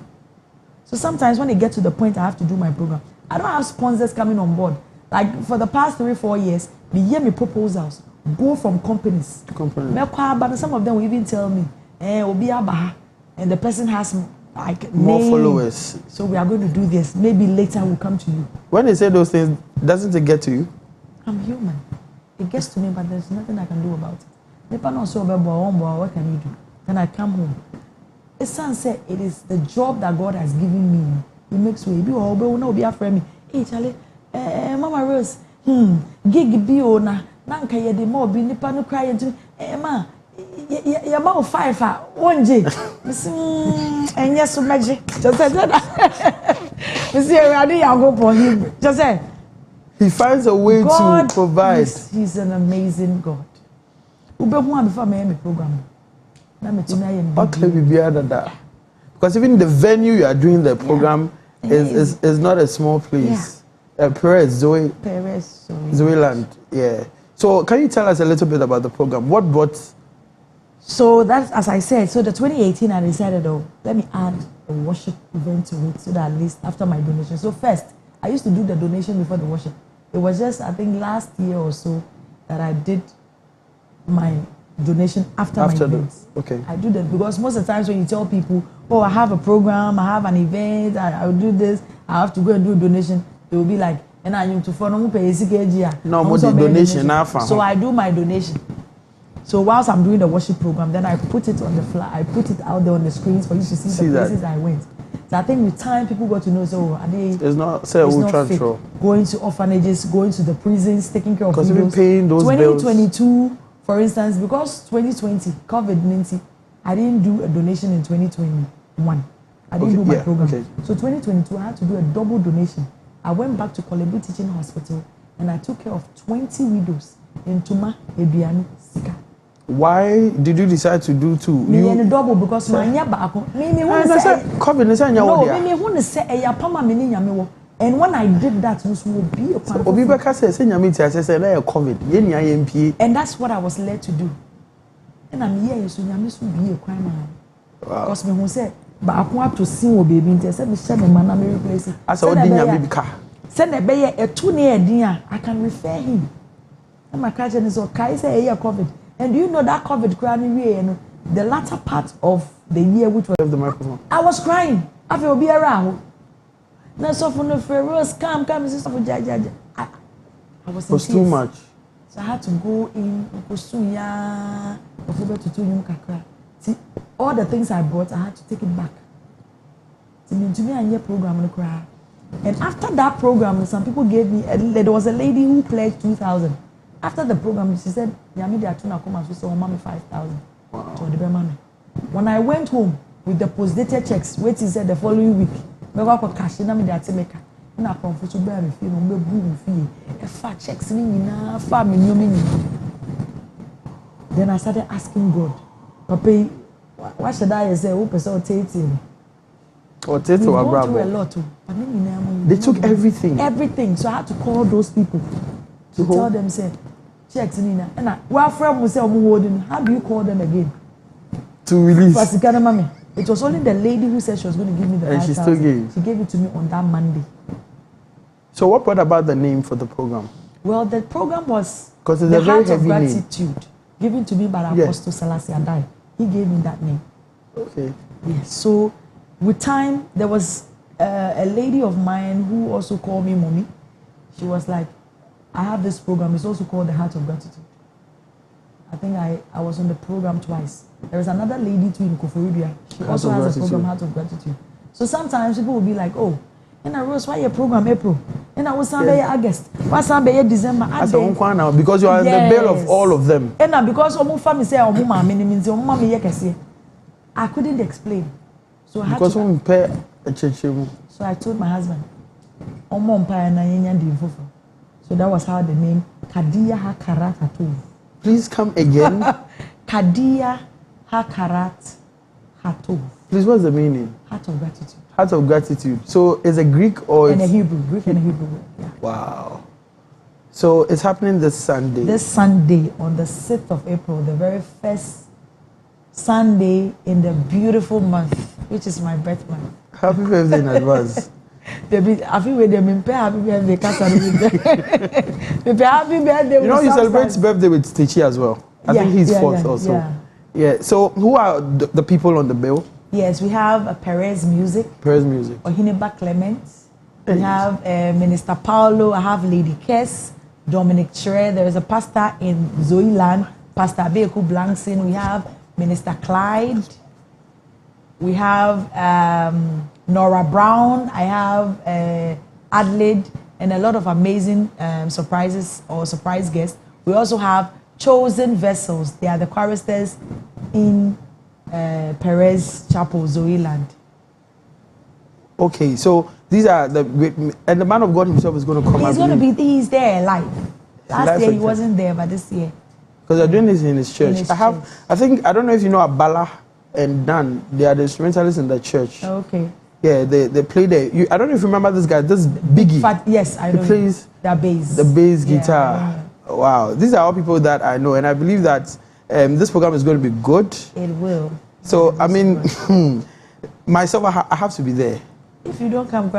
So sometimes when it gets to the point I have to do my program, I don't have sponsors coming on board. Like for the past 3-4 years, they hear me proposals go from companies. But some of them will even tell me, and the person has like more followers. So we are going to do this. Maybe later we'll come to you. When they say those things, doesn't it get to you? I'm human. It gets to me, but there's nothing I can do about it. Nipa no so what can you do? Then I come home. The son said it is the job that God has given me. It makes way. Be no be afraid me. Hey Charlie, Mama Rose, gig be ona. Nanka ye de more be nipa no cry into ma ya ma 5 1J. And yes so magic. Just said that. You see already I go for him. Just say he finds a way God to provide. He's an amazing God. Ube hu am before me program. Na me tumi aye me. Because even the venue you are doing the program is not a small place. Perez Zoe Land. Yeah. So can you tell us a little bit about the program? What brought? So that's as I said. So the 2018 I decided, let me add a worship event to it, so that at least after my donation. So first I used to do the donation before the worship. It was just I think last year or so that I did my donation after my events. Okay. I do that because most of the times when you tell people, oh, I have a program, I have an event, I will do this, I have to go and do a donation, they will be like, and I need to follow pay no more the donation. So I do my donation. So whilst I'm doing the worship program, then I put it on the I put it out there on the screens for you to see the places I went. So I think with time people got to know. So are they? It's not fake. Going to orphanages, going to the prisons, taking care of because even paying those 2022, bills. For instance, because 2020 COVID-19, I didn't do a donation in 2021. I didn't do my program. Okay. So 2022, I had to do a double donation. I went back to Kolebu Teaching Hospital and I took care of 20 widows in Tuma, Ebiani, Sika. Why did you decide to do two? Me and double because my nyaba. Me want to say COVID is no. Me want to say pama me ni nyame. And when I did that, it will be a part of COVID. And that's what I was led to do. And I'm here, so nyame so be a crime man. Because me who say, but I want to see what baby into. Said me share me man, I replace it. As I would nyame bika. Send a bay a 2 near dinner. I can refer him. And my question is okay. Say a COVID. And do you know that COVID crying year? The latter part of the year, which was the microphone, I was crying. I feel be around. Now, so for the Ferrous, come, sister for Jaja. I was too much. So I had to go in, Kosuya, to 2 young kakra. See, all the things I brought, I had to take it back. To me, I hear program on the cry. And after that program, some people gave me, there was a lady who pledged 2,000. After the program, she said, Yami, they are trying to come and say, oh, mommy, 5,000. Wow. When I went home with the post-dated checks, wait, he said the following week, I got cash in the Atimeka. And I come for to bear me feel, no boom fee. A fat checks me in family. Then I started asking God, Papa, what should I say? Who person take him? Or take to a a lot. They took everything. Everything. So I had to call those people to tell them, say, checks in. And I, well, friend will say, how do you call them again? To release. It was only the lady who said she was going to give me the 5,000. And she still gave. She gave it to me on that Monday. So what brought about the name for the program? Well, the program was the very Heart of Gratitude name. Given to me by the Apostle Selassie Adai. He gave me that name. Okay. Yes. So with time, there was a lady of mine who also called me mommy. She was like, I have this program. It's also called the Heart of Gratitude. I think I was on the program twice. There is another lady too in Koforibia. She also has a program, Heart of Gratitude. So sometimes people will be like, oh, and I Rose, why your program April? And I was Sunday August. Why Sunday December? Because you are in the bill of all of them. And because family say I couldn't explain. So I had to. So I told my husband, so that was how the name Kadia Hakarat Hatov. Please come again. Kadia Hakarat Hatov. Please, what's the meaning? Heart of Gratitude. Heart of Gratitude. So is it Greek or in a Hebrew? Greek and a Hebrew word. Yeah. Wow. So it's happening this Sunday. This Sunday on the 6th of April, the very first Sunday in the beautiful month, which is my birth month. Happy birthday in advance. I feel with them in happy birthday. Happy birthday. You know, you celebrate birthday with Stitchy as well. I think he's 4th also. Yeah. So who are the people on the bill? Yes, we have Perez Music. Perez Music. Ohineba Clement. We have Minister Paulo. I have Lady Kess, Dominic Chere. There is a pastor in Zoe Land, Pastor Abeku Blankson. We have Minister Clyde. We have Nora Brown. I have Adelaide, and a lot of amazing surprises or surprise guests. We also have Chosen Vessels. They are the choristers in Perez Chapel, Zoeland. Okay, so these are the great, and the man of God himself is going to come. He's there live. Last year he wasn't there, but this year. Because they're doing this in his church. Church. I don't know if you know Abala and Dan. They are the instrumentalists in the church. Okay. Yeah, they play there. I don't know if you remember this guy. This Biggie. Yes, I know. He plays the bass guitar. Yeah. Wow, these are all people that I know, and I believe that this program is going to be good. It will. So I mean, myself, I have to be there. If you don't come,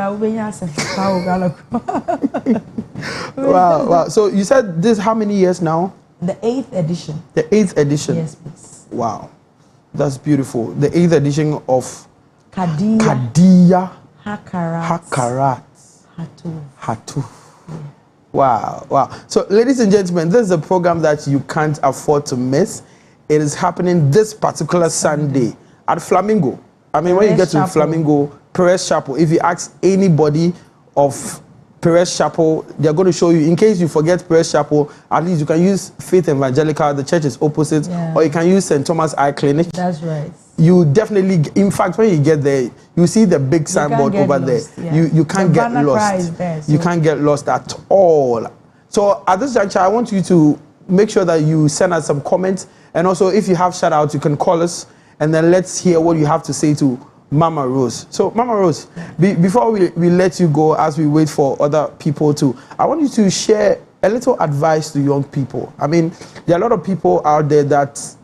wow. So you said this how many years now? The 8th edition. The 8th edition. Yes, please. Wow, that's beautiful. The 8th edition of Kadia Hakarat Hatu. Yeah. Wow. So, ladies and gentlemen, this is a program that you can't afford to miss. It is happening this particular Sunday at Flamingo. I mean, when you get to Flamingo, Perez Chapel, if you ask anybody of Perez Chapel, they're going to show you. In case you forget Perez Chapel, at least you can use Faith Evangelical, the church is opposite, or you can use St. Thomas Eye Clinic. That's right. You definitely, in fact, when you get there, you see the big signboard over there. Yeah. You can't get lost. There, so. You can't get lost at all. So at this juncture, I want you to make sure that you send us some comments. And also, if you have shout outs, you can call us. And then let's hear what you have to say to Mama Rose. So, Mama Rose, before we let you go, as we wait for other people to, I want you to share a little advice to young people. I mean, there are a lot of people out there that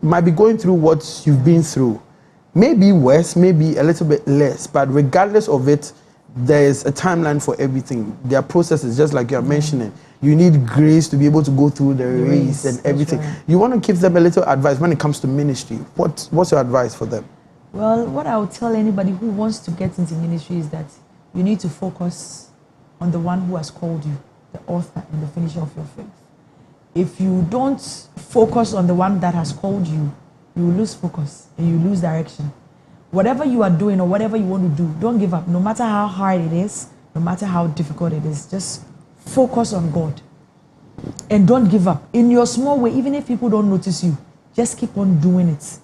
might be going through what you've been through. Maybe worse, maybe a little bit less, but regardless of it, there is a timeline for everything. There are processes, just like you're mentioning. You need grace to be able to go through the race and everything. Right. You want to give them a little advice when it comes to ministry. What's your advice for them? Well, what I would tell anybody who wants to get into ministry is that you need to focus on the one who has called you, the author and the finisher of your faith. If you don't focus on the one that has called you, you will lose focus and you lose direction. Whatever you are doing or whatever you want to do, don't give up. No matter how hard it is, no matter how difficult it is, just focus on God. And don't give up. In your small way, even if people don't notice you, just keep on doing it.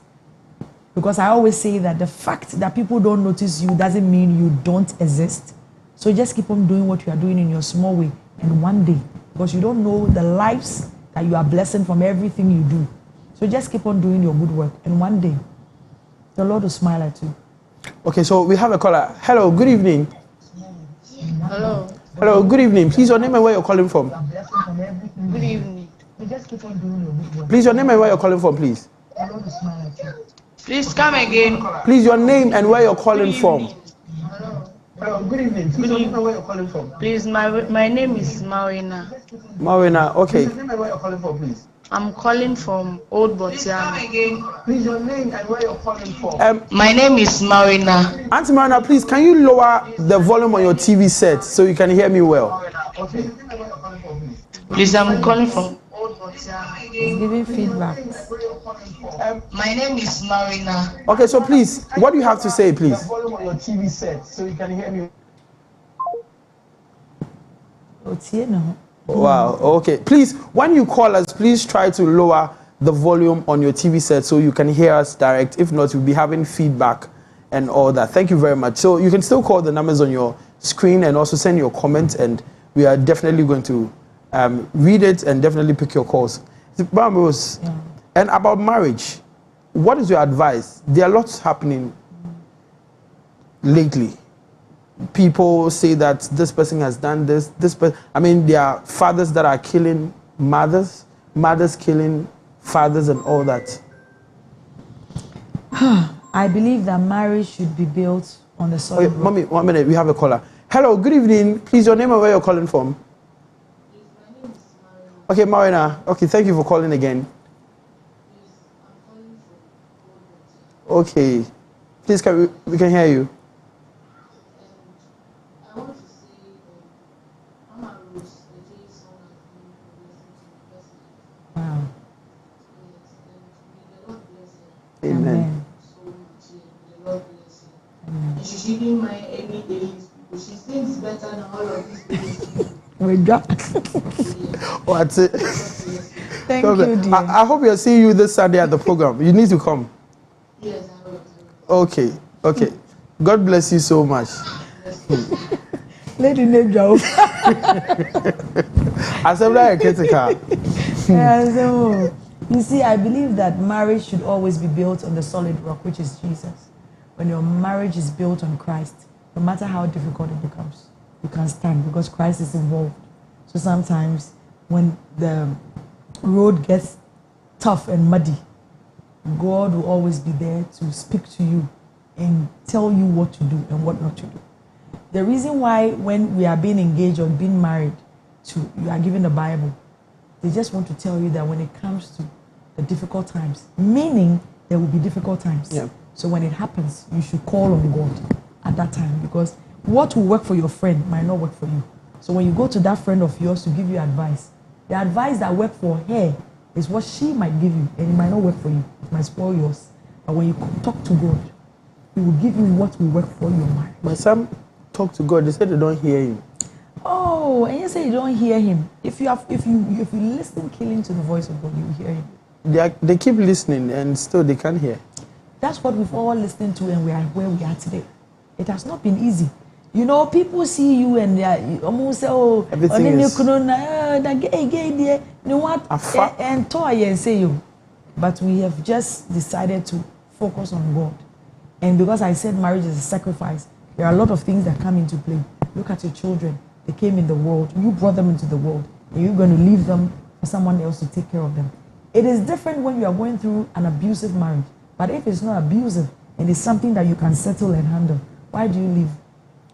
Because I always say that the fact that people don't notice you doesn't mean you don't exist. So just keep on doing what you are doing in your small way. And one day, because you don't know the lives that you are blessing from everything you do. So just keep on doing your good work. And one day, the Lord will smile at you. Okay, so we have a caller. Hello, good evening. Hello. Hello, good evening. Please, your name and where you're calling from. Good evening. Please, your name and where you're calling from, please. Please come again. Please, your name and where you're calling from. Hello, good evening. Please, your name and where you're calling from. Please, my name is Marina. Marina, okay. Please, your name and where you're calling from, please. I'm calling from Old Botiana. Please, your name and where you're calling from. My name is Marina. Auntie Marina, please, can you lower the volume on your TV set so you can hear me well? Okay. Please, I'm calling from Old Botiana. He's giving feedback. My name is Marina. Okay, so please, what do you have to say, please? The volume on your TV set so you can hear me. Wow, okay. Please, when you call us, please try to lower the volume on your TV set so you can hear us direct. If not, we'll be having feedback and all that. Thank you very much. So you can still call the numbers on your screen and also send your comments, and we are definitely going to read it and definitely pick your calls. And about marriage, what is your advice? There are lots happening lately. People say that this person has done this. I mean, there are fathers that are killing mothers, mothers killing fathers, and all that. I believe that marriage should be built on the solid rock. Mommy, 1 minute. We have a caller. Hello, good evening. Please, your name and where you're calling from. Okay, Marina. Okay, thank you for calling again. Okay, please, we can hear you. Wow. deceiving my any days. She sings better than all of these people. We drop. What's it? Thank you, dear. I hope you'll see you this Sunday at the program. You need to come. Yes, I will. Okay. God bless you so much. Lady name Joe. You see, I believe that marriage should always be built on the solid rock, which is Jesus. When your marriage is built on Christ, no matter how difficult it becomes, you can stand because Christ is involved. So sometimes when the road gets tough and muddy, God will always be there to speak to you and tell you what to do and what not to do. The reason why when we are being engaged or being married to, you are given the Bible, they just want to tell you that when it comes to the difficult times, meaning there will be difficult times. Yeah. So when it happens, you should call on God at that time because what will work for your friend might not work for you. So when you go to that friend of yours to give you advice, the advice that worked for her is what she might give you, and it might not work for you. It might spoil yours. But when you talk to God, He will give you what will work for your marriage. But some talk to God, they say they don't hear Him. Oh, and you say you don't hear Him. If you listen keenly to the voice of God, you will hear Him. They keep listening and still they can't hear. That's what we've all listened to, and we are where we are today. It has not been easy. You know, people see you and they are almost say, "Oh, everything is and toy and say you." But we have just decided to focus on God. And because I said marriage is a sacrifice, there are a lot of things that come into play. Look at your children. They came in the world. You brought them into the world. And you're going to leave them for someone else to take care of them. It is different when you are going through an abusive marriage. But if it's not abusive and it's something that you can settle and handle, why do you leave?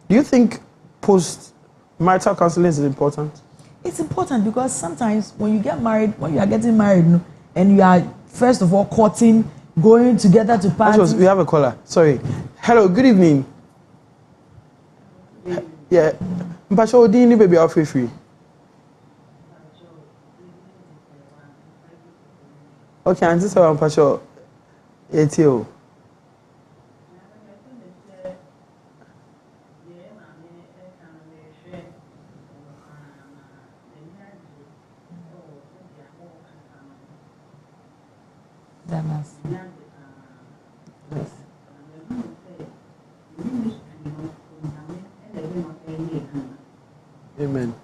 Do you think post-marital counseling is important? It's important because sometimes when you get married, when you are getting married, and you are first of all courting, going together to parties. We have a caller. Sorry. Hello, good evening. Yeah. Mpacho, do you need baby off free? Okay, I'm just saying Mpacho. ATO. Amen.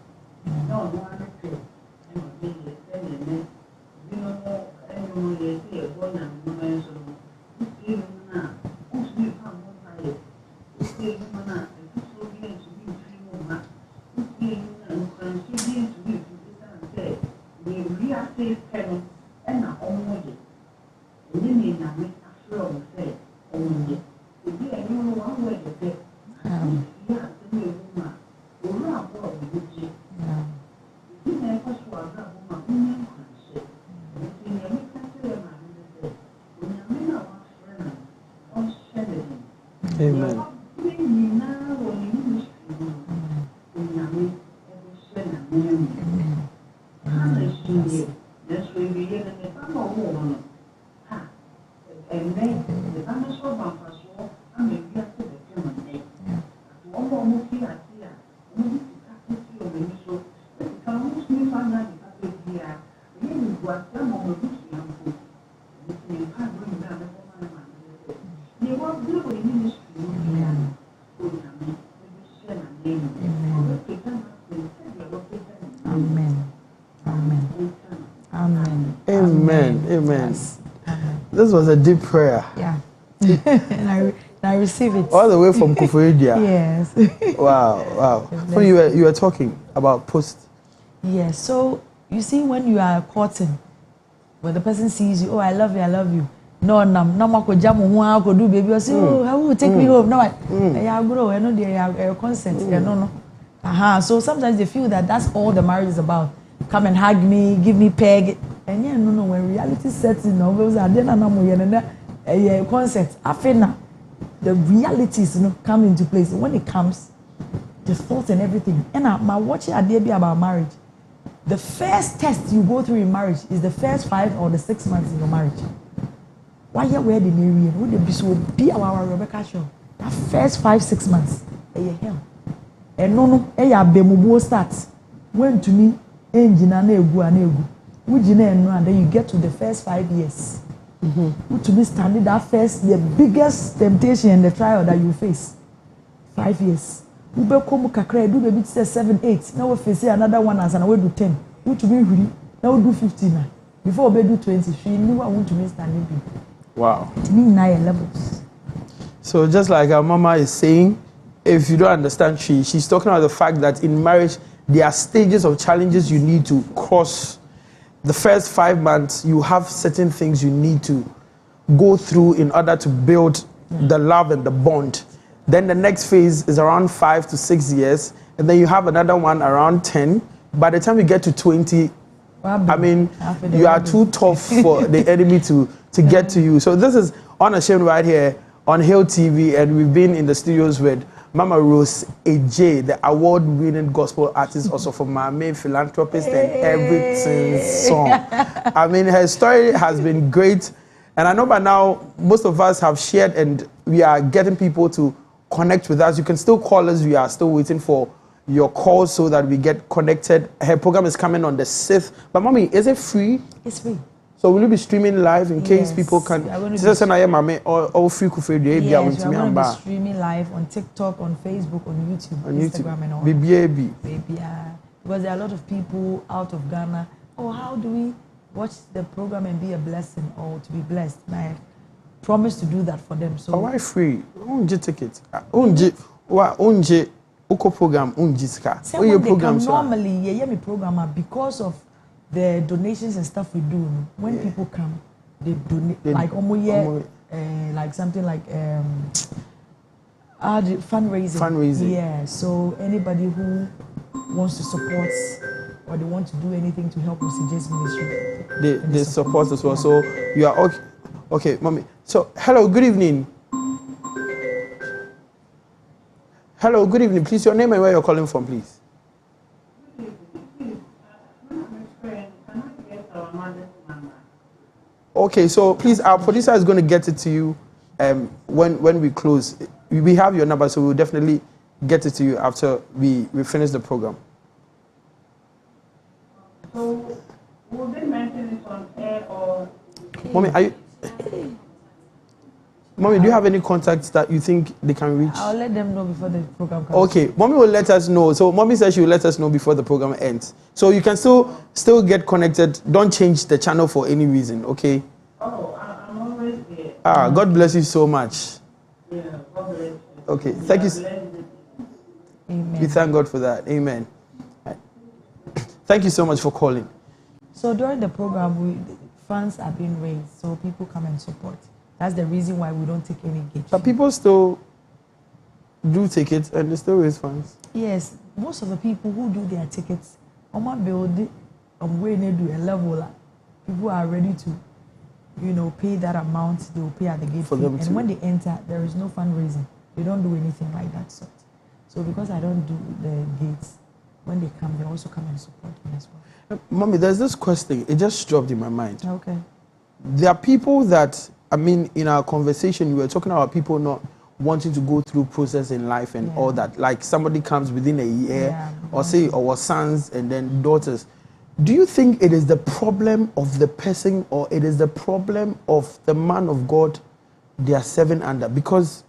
Amen. Amen. This was a deep prayer. Yeah. and I receive it. All the way from Kufuidia. Yes. Wow. So you were talking about post. Yes. So you see, when you are courting, when the person sees you, oh, I love you. No, go do baby. I say, oh, how will you take me home? No, I grow. I know their consent. No. So sometimes they feel that that's all the marriage is about. Come and hug me, give me peg. And yeah, no, when reality sets in, concept. After now, the realities come into place. When it comes, the thoughts and everything. And my watching a day about marriage. The first test you go through in marriage is the first 5 or the 6 months in your marriage. Why you wear the Mary? Would the be our Rebecca show? The first 5-6 months, him. And no, bemubo start. When to me, engine and egu. And then you get to the first 5 years. To be standing that first, the biggest temptation and the trial that you face. 5 years. We be come kakra do baby 7, 8. Now we face another one as and we do 10. We to be really. Now we do 15. Before we do 20, she knew I want to be standing people. Wow. It means 9 levels. So just like our mama is saying, if you don't understand, she's talking about the fact that in marriage there are stages of challenges you need to cross. The first 5 months, you have certain things you need to go through in order to build the love and the bond. Then the next phase is around 5 to 6 years, and then you have another one around 10. By the time you get to 20, I mean, you are too tough for the enemy to get to you. So this is Unashamed right here on Hill TV, and we've been in the studios with Mama Rose AJ, the award-winning gospel artist, also from my main philanthropist and everything song. I mean, her story has been great, and I know by now most of us have shared, and we are getting people to connect with us. You can still call us. We are still waiting for your calls so that we get connected. Her program is coming on the 6th. But mommy, is it free? It's free. So will you be streaming live in case people can? All free. We are going to be streaming live on TikTok, on Facebook, on YouTube, on Instagram, and all. Baby. Because there are a lot of people out of Ghana. Oh, how do we watch the program and be a blessing or to be blessed? And I promise to do that for them. So why free? Unje ticket. Unje program. Unje program. Normally, me program because of the donations and stuff we do. When people come, they donate like like something like fundraising. Yeah. So anybody who wants to support or they want to do anything to help Messages Ministry, they support as well. So you are okay, mommy. So hello, good evening. Hello, good evening. Please, your name and where you're calling from, please. Okay, so please, our producer is going to get it to you when we close. We have your number, so we'll definitely get it to you after we finish the program. So, will they mention it on air or? Mommy, do you have any contacts that you think they can reach? I'll let them know before the program comes. Okay, Mommy will let us know. So Mommy says she will let us know before the program ends. So you can still get connected. Don't change the channel for any reason, okay? Oh, I'm always there. God bless you so much. Yeah, God bless you. Okay, thank you. Amen. We thank God for that. Amen. Thank you so much for calling. So during the program, funds are being raised, so people come and support. That's the reason why we don't take any gate. But people still do tickets and they still raise funds. Yes, most of the people who do their tickets, on my build, when they do a level, people are ready to, pay that amount. They will pay at the gate for fee. them and when they enter, there is no fundraising. They don't do anything like that sort. So because I don't do the gates, when they come, they also come and support me as well. Mommy, there's this question. It just dropped in my mind. Okay. There are people that, in our conversation, we were talking about people not wanting to go through process in life and all that. Like somebody comes within a year or sons and then daughters. Do you think it is the problem of the person or it is the problem of the man of God they are serving under? Because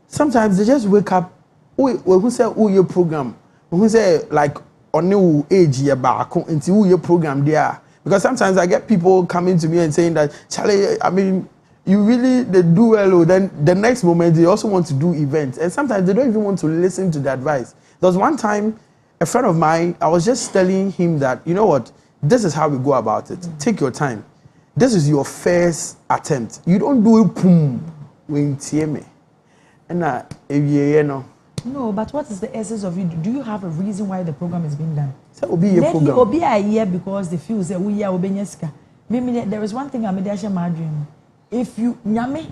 sometimes they just wake up, who say, your program, who say, like, on new age, into your program there. Because sometimes I get people coming to me and saying that, Charlie, you really they do well, then the next moment they also want to do events. And sometimes they don't even want to listen to the advice. There was one time, a friend of mine, I was just telling him that, you know what, this is how we go about it. Take your time. This is your first attempt. You don't do it, boom, when me. And No, but what is the essence of it? Do you have a reason why the program is being done? It will be a program. It will be a year because they feel that we are obenyeska. Maybe there is one thing I made my dream. If you nyame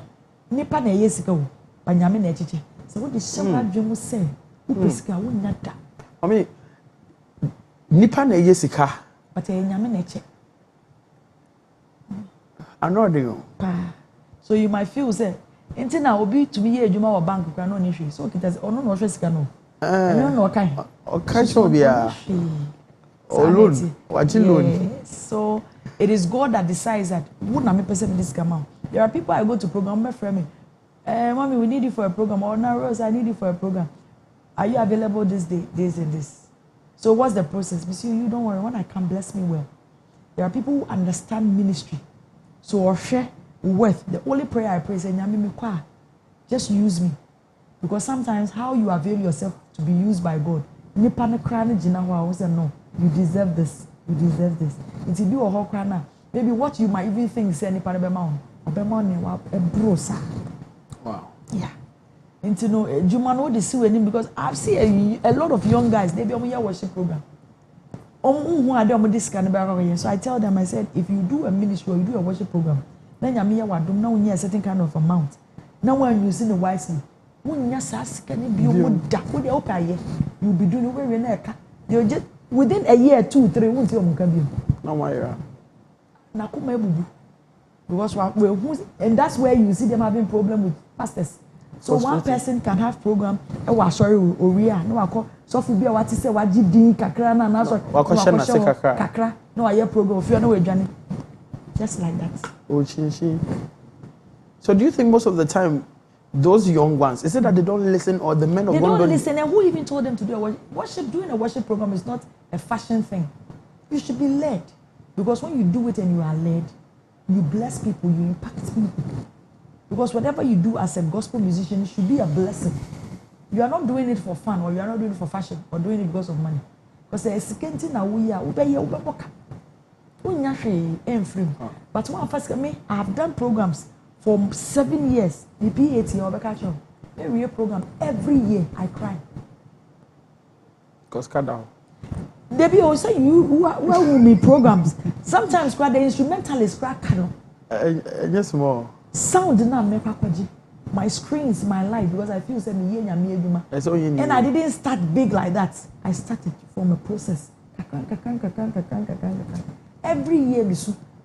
nipa na yesika wo, ba nyame na echiche. So what the shama dream will say? Who pesika wo nada? Nipa na yesika. But nyame na eche. I know they know. So you might feel say Until now, obi to be a Juma or bank, you no issue. So it has no risk. No, okay. Okay, so be a loan. What loan? So it is God that decides that wouldn't I percent this come out. There are people I go to program my friend. Mommy, we need you for a program. Or now, Rose, I need you for a program. Are you available this day, this and this? So what's the process? Monsieur, you don't worry. When I come, bless me well. There are people who understand ministry. So or share worth. The only prayer I pray is, just use me. Because sometimes how you avail yourself to be used by God, no, you deserve this. You deserve this. It will be a whole crana. Maybe what you might even think say any wow. Yeah. And to know Jumano the see because I've seen a lot of young guys, they be on your worship program. So I tell them, I said, if you do a ministry or you do a worship program, then you have a certain kind of amount. Now when you see the wisely, you'll be doing you'll just within a year, 2, 3, won't you come because and that's where you see them having problem with pastors. So one person can have program. Sorry, Oria. No, I call. So if you be what is say what GD kakra na sorry. Kakra. No, I hear program. If you know Johnny, just like that. Oh, chinchi. So do you think most of the time those young ones is it that they don't listen or the men of God don't listen? And who even told them to do a worship? Doing a worship program is not a fashion thing. You should be led because when you do it and you are led, you bless people, you impact people. Because whatever you do as a gospel musician, it should be a blessing. You are not doing it for fun or you are not doing it for fashion or doing it because of money. Because the second thing now we are, but one first me, I have done programs for 7 years. The PAT or vacation, every program every year I cry. Because cut down. They be also you who will me programs. Sometimes the instrumentalist crack yes more. Sound did not make my screen is my life because I feel and I didn't start big like that. I started from a process. Every year,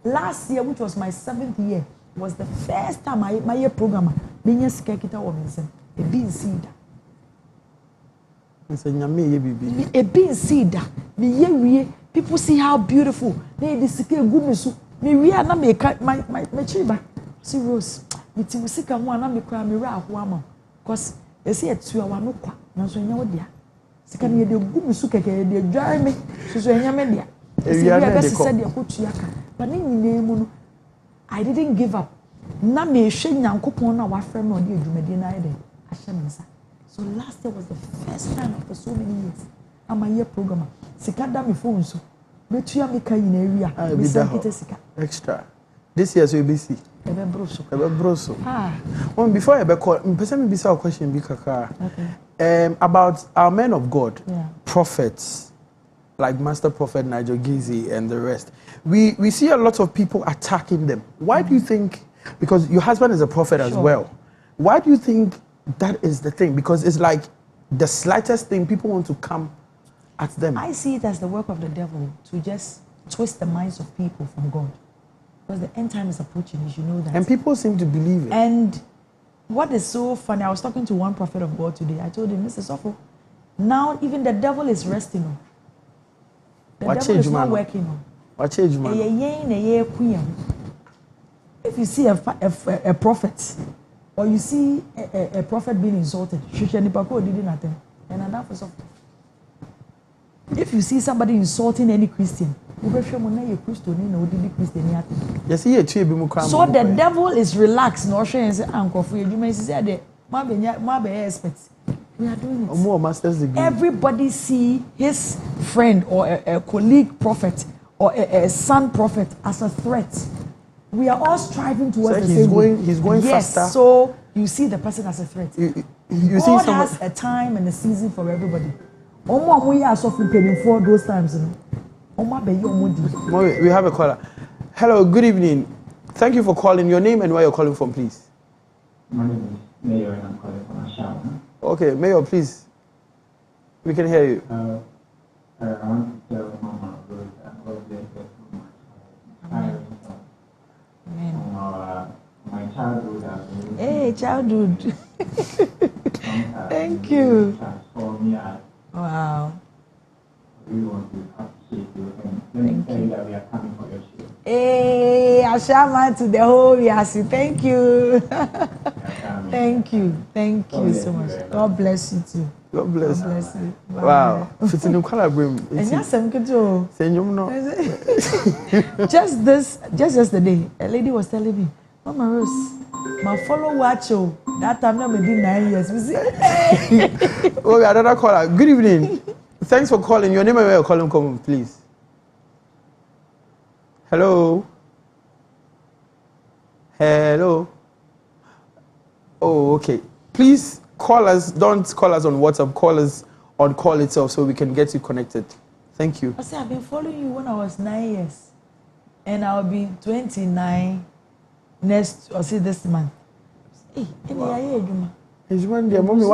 last year, which was my 7th year, was the first time my year programmer being a skekita woman a bean seed. A bean seed. People see how beautiful they goodness. Me we are not make my chiba. See Rose, it will see come one and me cry me ra wama. Cause they say it's you are no qua, no so you dear. Second year, the good suke, they drive me, so you media. I didn't give up. Na me shame Yankopon na wa friend or dear Jumedina. So last year was the first time after so many years. I'm a year programmer. Sikada me phone so. But you are making area. Extra. This year, so you be see. Broso. Before I call, person be a question. Okay. About our men of God, prophets, like Master Prophet Nigel Gizi and the rest. We see a lot of people attacking them. Why do you think? Because your husband is a prophet as well. Why do you think that is the thing? Because it's like the slightest thing people want to come at them. I see it as the work of the devil to just twist the minds of people from God. Because the end time is approaching, you should know that. And people seem to believe it. And what is so funny, I was talking to one prophet of God today. I told him, Mr. Sofo, now even the devil is resting on. The devil is not working on. If you see a prophet, or you see a prophet being insulted, if you see somebody insulting any Christian, so the devil is relaxed. No, we are doing it. Everybody see his friend or a colleague prophet or a son prophet as a threat. We are all striving towards the same goal. He's going faster. So you see the person as a threat. God has a time and a season for everybody. We are suffering for those times. We have a caller. Hello, good evening. Thank you for calling. Your name and where you're calling from, please. My name is Mayor and I'm calling from Unashamed. Okay, Mayor, please. We can hear you. I want to tell Mama Rose I'm always there so much. My child childhood. Hey, childhood. Thank you. Wow. We want to appreciate you and let me tell you that we are coming for your show. Hey, Ashama to the whole Yasi. Thank you. Thank you. Thank you so much. God bless you too. God bless. God bless you. Wow. Fitting in color brim. And yes, I'm good too. Just yesterday, a lady was telling me, Mama Rose, my follow watch you. That time I'm 9 years. We see. Oh, another caller. Good evening. Thanks for calling. Your name and where you're calling from, please. Hello. Hello. Oh, okay. Please call us. Don't call us on WhatsApp. Call us on call itself so we can get you connected. Thank you. I said, I've been following you when I was 9 years. And I'll be 29 this month. Hey, wow. Mommy,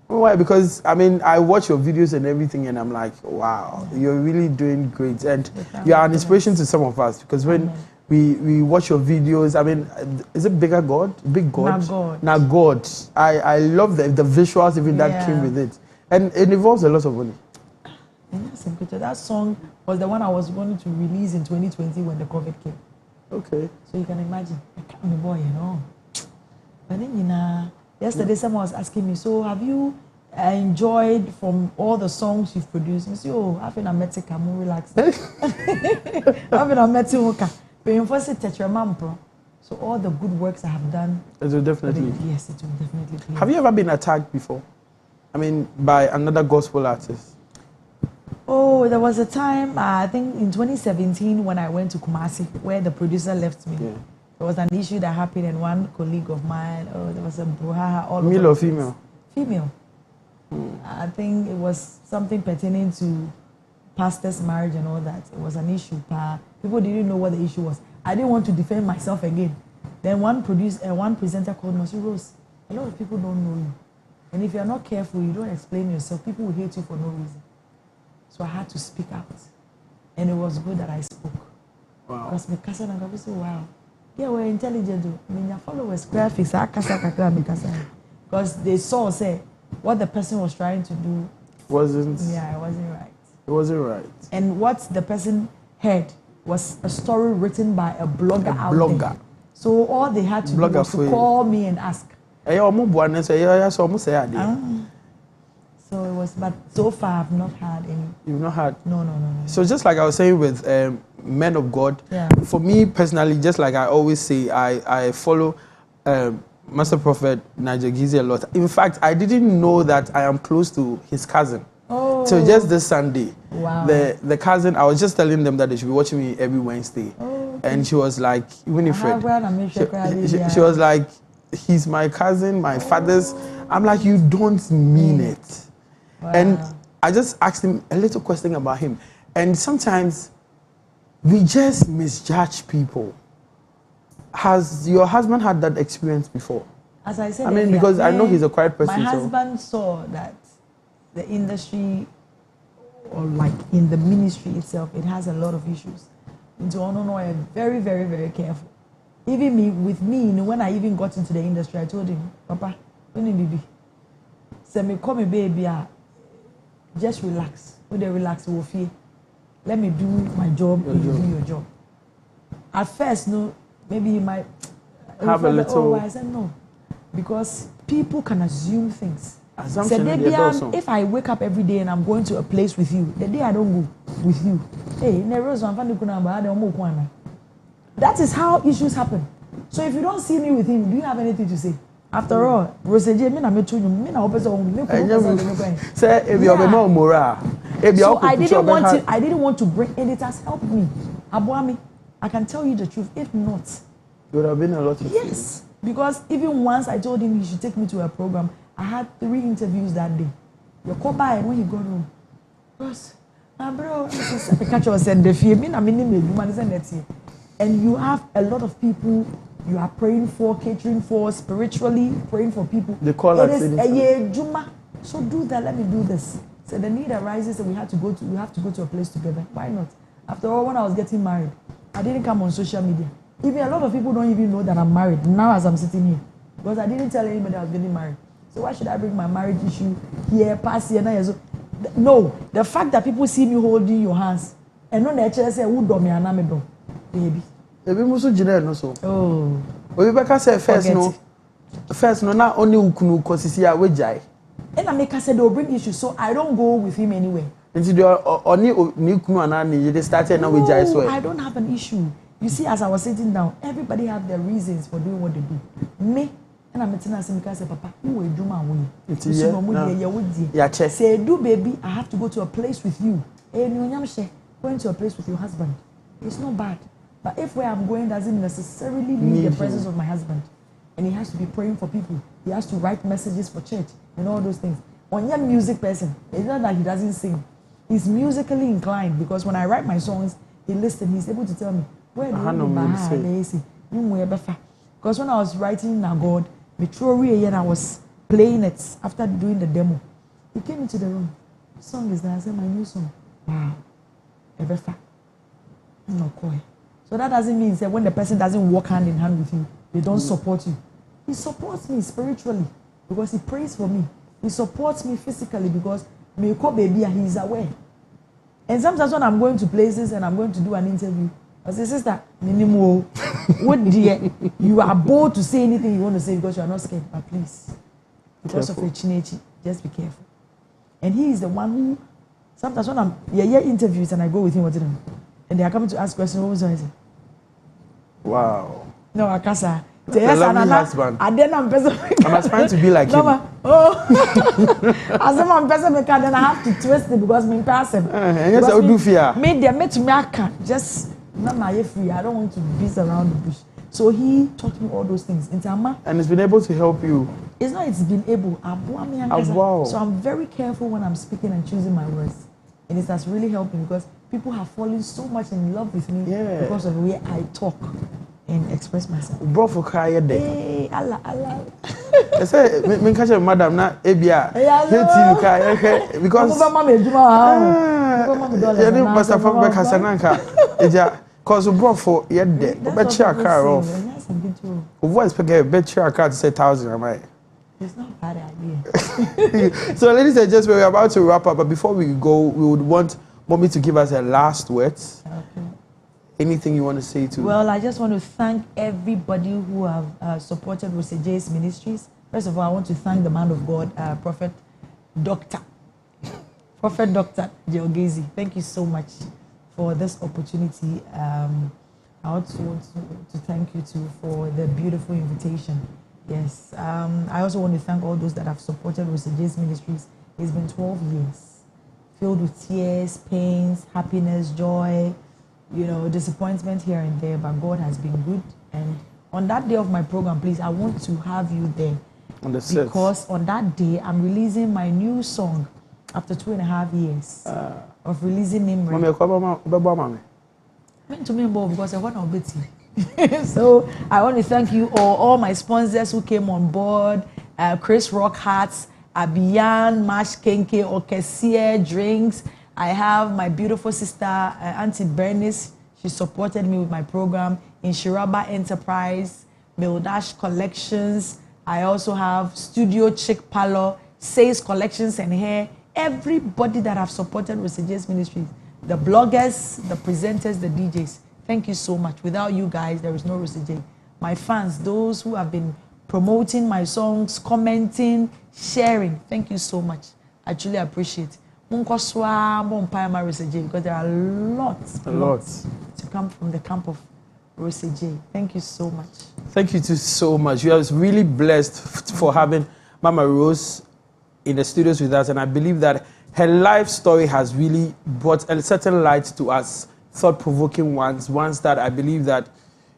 why? Because I mean, I watch your videos and everything, and I'm like, wow, you're really doing great, and you are an inspiration to some of us. Because when we watch your videos, I mean, is it Big God? Now God. I love the visuals even that came with it, and it involves a lot of money. That song was the one I was going to release in 2020 when the COVID came. Okay. So you can imagine, I can't remember, But then, yesterday someone was asking me, so have you enjoyed from all the songs you've produced? I said, oh, I've been a metic, I'm more relaxed. I've been a metic, but you first say Tetra Pro. So all the good works I have done. It will definitely. Yes, it will definitely be. Have you ever been attacked before? I mean, by another gospel artist? Oh, there was a time, I think in 2017 when I went to Kumasi, where the producer left me. Yeah. There was an issue that happened, and one colleague of mine, there was a brouhaha. Male or female? Female. I think it was something pertaining to pastor's marriage and all that. It was an issue. People didn't know what the issue was. I didn't want to defend myself again. Then one presenter called me and said, Rose, a lot of people don't know you. And if you're not careful, you don't explain yourself, people will hate you for no reason. So I had to speak out. And it was good that I spoke. Wow. Because my cousin and I said, wow. Yeah, we're intelligent. I mean, your followers graphics. Because they saw, say, what the person was trying to do wasn't. Yeah, it wasn't right. It wasn't right. And what the person heard was a story written by a blogger out there. So all they had to do was to call me and ask. So it was, but so far I've not had any. You've not had? No. So just like I was saying with men of God, for me personally, just like I always say, I follow Master Prophet Nigel Gizi a lot. In fact, I didn't know that I am close to his cousin. Oh. So just this Sunday, wow. the cousin, I was just telling them that they should be watching me every Wednesday. Oh, okay. And she was like, Winifred, she was like, he's my cousin, my father's. I'm like, you don't mean it. Wow. And I just asked him a little question about him. And sometimes we just misjudge people. Has your husband had that experience before? As I said, I mean, because I know he's a quiet person. My husband saw that the industry, or like in the ministry itself, it has a lot of issues. And so I'm very, very, very careful. Even with me, when I even got into the industry, I told him, Papa, when did you say me call me baby? Just relax. When they relax, we'll feel. Let me do my job, you do your job. At first, maybe you might have a little. I said no, because people can assume things. Assumption. If I wake up every day and I'm going to a place with you, the day I don't go with you, that is how issues happen. So if you don't see me with him, do you have anything to say? After all, So I didn't want to bring editors help me. Abuami, I can tell you the truth. If not, there would have been a lot of yes. Because even once I told him he should take me to a program, I had 3 interviews that day. You call by when he got home. Bro, and you have a lot of people you are praying for, catering for, spiritually praying for people. They call us. So do that. Let me do this. So the need arises that we have to go to a place together. Why not? After all, when I was getting married, I didn't come on social media. Even a lot of people don't even know that I'm married now as I'm sitting here. Because I didn't tell anybody I was getting married. So why should I bring my marriage issue here, past here, now? No, the fact that people see me holding your hands and not actually say, who do me and I'm a baby. Baby, muso jine no so. Oh. We better say first no, not only ukunu kosisia wejai. And I make I said they'll bring issues, so I don't go with him anywhere. Nti do oni ukunu anani you started now wejai so. I don't have an issue. You see, as I was sitting down, everybody have their reasons for doing what they do. Me, and I'm telling us because Papa, who will do my way? Say, do baby, I have to go to a place with you. Going to a place with your husband. It's not bad. But if where I'm going doesn't necessarily need the presence of my husband, and he has to be praying for people, he has to write messages for church and all those things. On your music person, it's not that he doesn't sing. He's musically inclined because when I write my songs, he listens, he's able to tell me, where do you say? Because when I was writing Na God, and I was playing it after doing the demo. He came into the room. The song is there. I said, my new song. Wow. Ebefa. No koi. So that doesn't mean that when the person doesn't walk hand in hand with you, they don't support you. He supports me spiritually because he prays for me. He supports me physically because me call baby and he's aware. And sometimes when I'm going to places and I'm going to do an interview, I say, sister, minimo, what dear, you are bold to say anything you want to say because you are not scared, but please, because of your chinechi, just be careful. And he is the one who, sometimes when I'm interviews and I go with him, and they are coming to ask questions, what was I say? Wow. No, I can't say. Husband. I'm aspiring to be like him. As I'm person, then I have to twist it because me person. Yes, I would do fear. Made them make me just. Not my free. I don't want to beat around the bush. So he taught me all those things. And it's been able to help you. It's not. It's been able. Wow. So I'm very careful when I'm speaking and choosing my words, and it has really helped me because people have fallen so much in love with me because of the way I talk and express myself. Bro, for cry day. Hey, Allah. I say, me catch madam na ebia. Because Pastor Fabio Casananka. Cause bro for yet bet your car off. Voice bet your car to say 1,000, am I? It's not a bad idea. So ladies and gentlemen, we're about to wrap up, but before we go, we would want Mommy to give us her last words. Okay. Anything you want to say to? Well, I just want to thank everybody who have supported J's ministries. First of all, I want to thank the man of God, Prophet Dr. Geogezi. Thank you so much for this opportunity. I also want to thank you too for the beautiful invitation. Yes. I also want to thank all those that have supported J's ministries. It's been 12 years, filled with tears, pains, happiness, joy, disappointment here and there, but God has been good. And on that day of my program, please, I want to have you there. Because on that day, I'm releasing my new song after 2.5 years of releasing him. So I want to thank you all my sponsors who came on board, Chris Rock Hats, Abiyan, Mash Kenke, Okesie, Drinks. I have my beautiful sister, Auntie Bernice. She supported me with my program. In Shiraba Enterprise, Mildash Collections. I also have Studio Chick Palo, Says Collections and Hair. Everybody that have supported J's Ministries. The bloggers, the presenters, the DJs. Thank you so much. Without you guys, there is no J. My fans, those who have been promoting my songs, commenting, sharing. Thank you so much. I truly appreciate it. Because there are lots to come from the camp of Rosie J. Thank you so much. Thank you too so much. We are really blessed for having Mama Rose in the studios with us, and I believe that her life story has really brought a certain light to us, thought-provoking ones that I believe that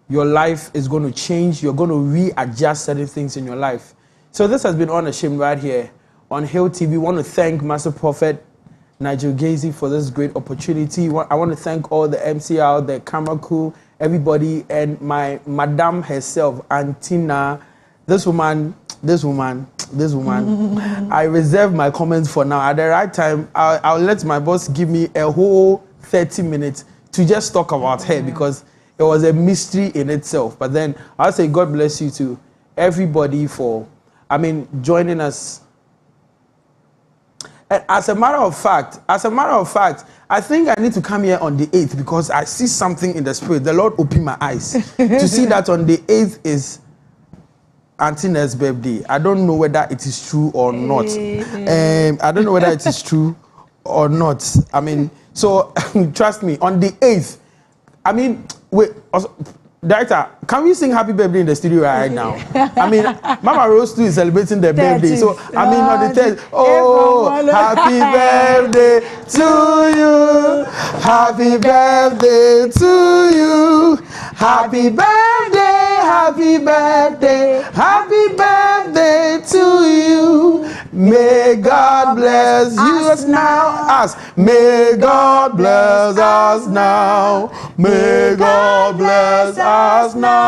your life is going to change. You're going to readjust certain things in your life. So this has been Unashamed right here on Hill TV. We want to thank Master Prophet Nigel Gazy for this great opportunity. I want to thank all the MCR, the camera crew, everybody, and my madam herself, Antina. This woman. I reserve my comments for now. At the right time, I'll let my boss give me a whole 30 minutes to just talk about her, because it was a mystery in itself. But then I'll say God bless you to everybody for, joining us. And as a matter of fact, I think I need to come here on the 8th because I see something in the spirit. The Lord opened my eyes to see that on the 8th is Auntie Nell's birthday. I don't know whether it is true or not. I don't know whether it is true or not. So trust me, on the 8th, wait, Director, can we sing happy birthday in the studio right now? Mama Rose too is celebrating their birthday. So, on the 10th, oh, happy birthday to you. Happy birthday to you. Happy birthday, happy birthday, happy birthday to you. May God bless you now. May God bless us now. May God bless us now.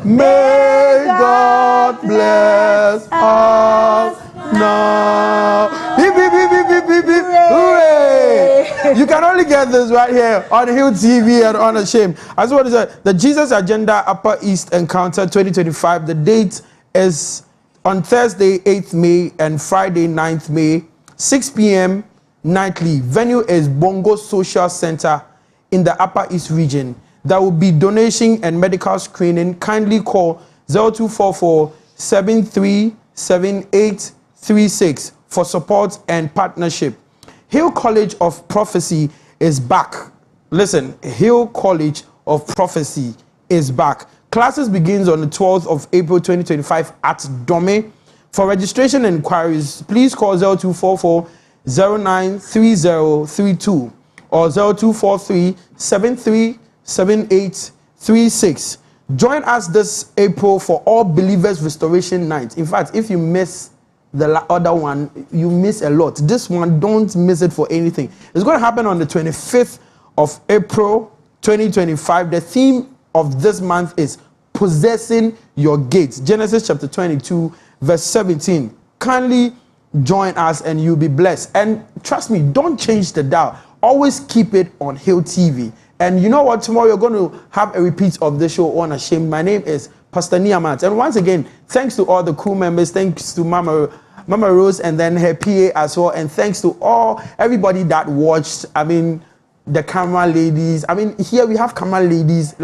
May God bless us now. Beep, beep, beep, beep, beep, beep, beep. Hooray! You can only get this right here on Hill TV and Unashamed. I just want to say the Jesus Agenda Upper East Encounter 2025. The date is on Thursday 8th May and Friday 9th May, 6 p.m. nightly. Venue is Bongo Social Center in the Upper East region. There will be donation and medical screening. Kindly call 0244 737836 for support and partnership. Hill College of Prophecy is back. Listen, Hill College of Prophecy is back. Classes begins on the 12th of April 2025 at Dome. For registration and inquiries, please call 0244 093032 or 0243 737836. Join us this April for All Believers Restoration Night. In fact, if you miss the other one, you miss a lot. This one, don't miss it for anything. It's going to happen on the 25th of April 2025. The theme of this month is possessing your gates. Genesis chapter 22, verse 17. Kindly join us and you'll be blessed. And trust me, don't change the dial. Always keep it on Hill TV. And you know what? Tomorrow you're going to have a repeat of the show Unashamed. My name is Pastor Niamat. And once again, thanks to all the crew members. Thanks to Mama Rose and then her PA as well. And thanks to everybody that watched. The camera ladies. Here we have camera ladies.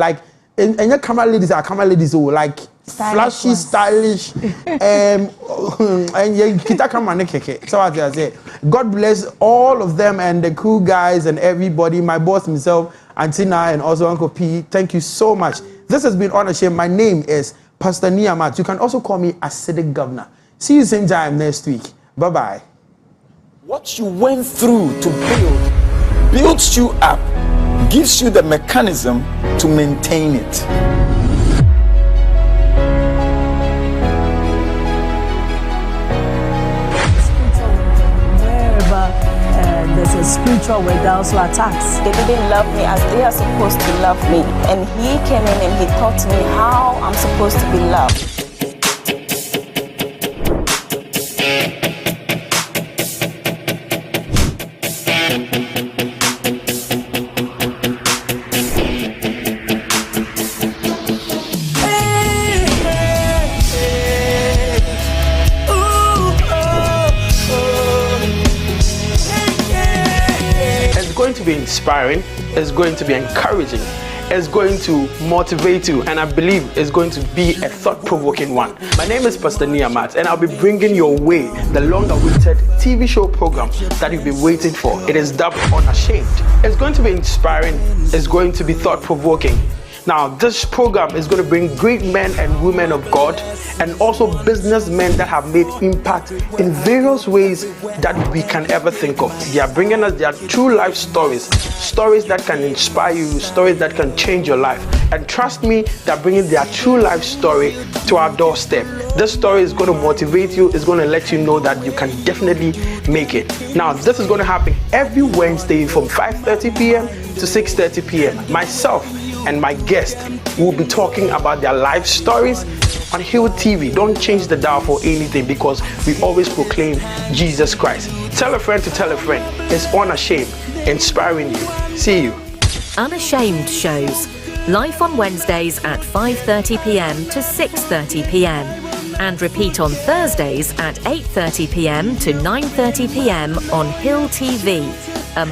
And your camera ladies are camera ladies who like flashy, stylish, and kita camera. So as I say, God bless all of them and the cool guys and everybody. My boss himself, Antina, and also Uncle P. Thank you so much. This has been Unashamed. My name is Pastor Niamat. You can also call me Acidic Governor. See you same time next week. Bye bye. What you went through to builds you up, gives you the mechanism to maintain it. Wherever there's a spiritual word, there are also attacks. They didn't love me as they are supposed to love me. And he came in and he taught me how I'm supposed to be loved. Be inspiring, it's going to be encouraging, it's going to motivate you, and I believe it's going to be a thought-provoking one. My name is Pastor Niamat, and I'll be bringing your way the long-awaited TV show program that you've been waiting for. It is dubbed Unashamed. It's going to be inspiring, it's going to be thought-provoking. Now, this program is going to bring great men and women of God and also businessmen that have made impact in various ways that we can ever think of. They are bringing us their true life stories that can inspire you, stories that can change your life. And trust me, they're bringing their true life story to our doorstep. This story is going to motivate you, it's going to let you know that you can definitely make it. Now, this is going to happen every Wednesday from 5:30 p.m. to 6:30 p.m. Myself and my guest will be talking about their life stories on Hill TV. Don't change the dial for anything because we always proclaim Jesus Christ. Tell a friend to tell a friend. It's Unashamed, inspiring you. See you. Unashamed shows, live on Wednesdays at 5:30 p.m. to 6:30 p.m. and repeat on Thursdays at 8:30 p.m. to 9:30 p.m. on Hill TV, a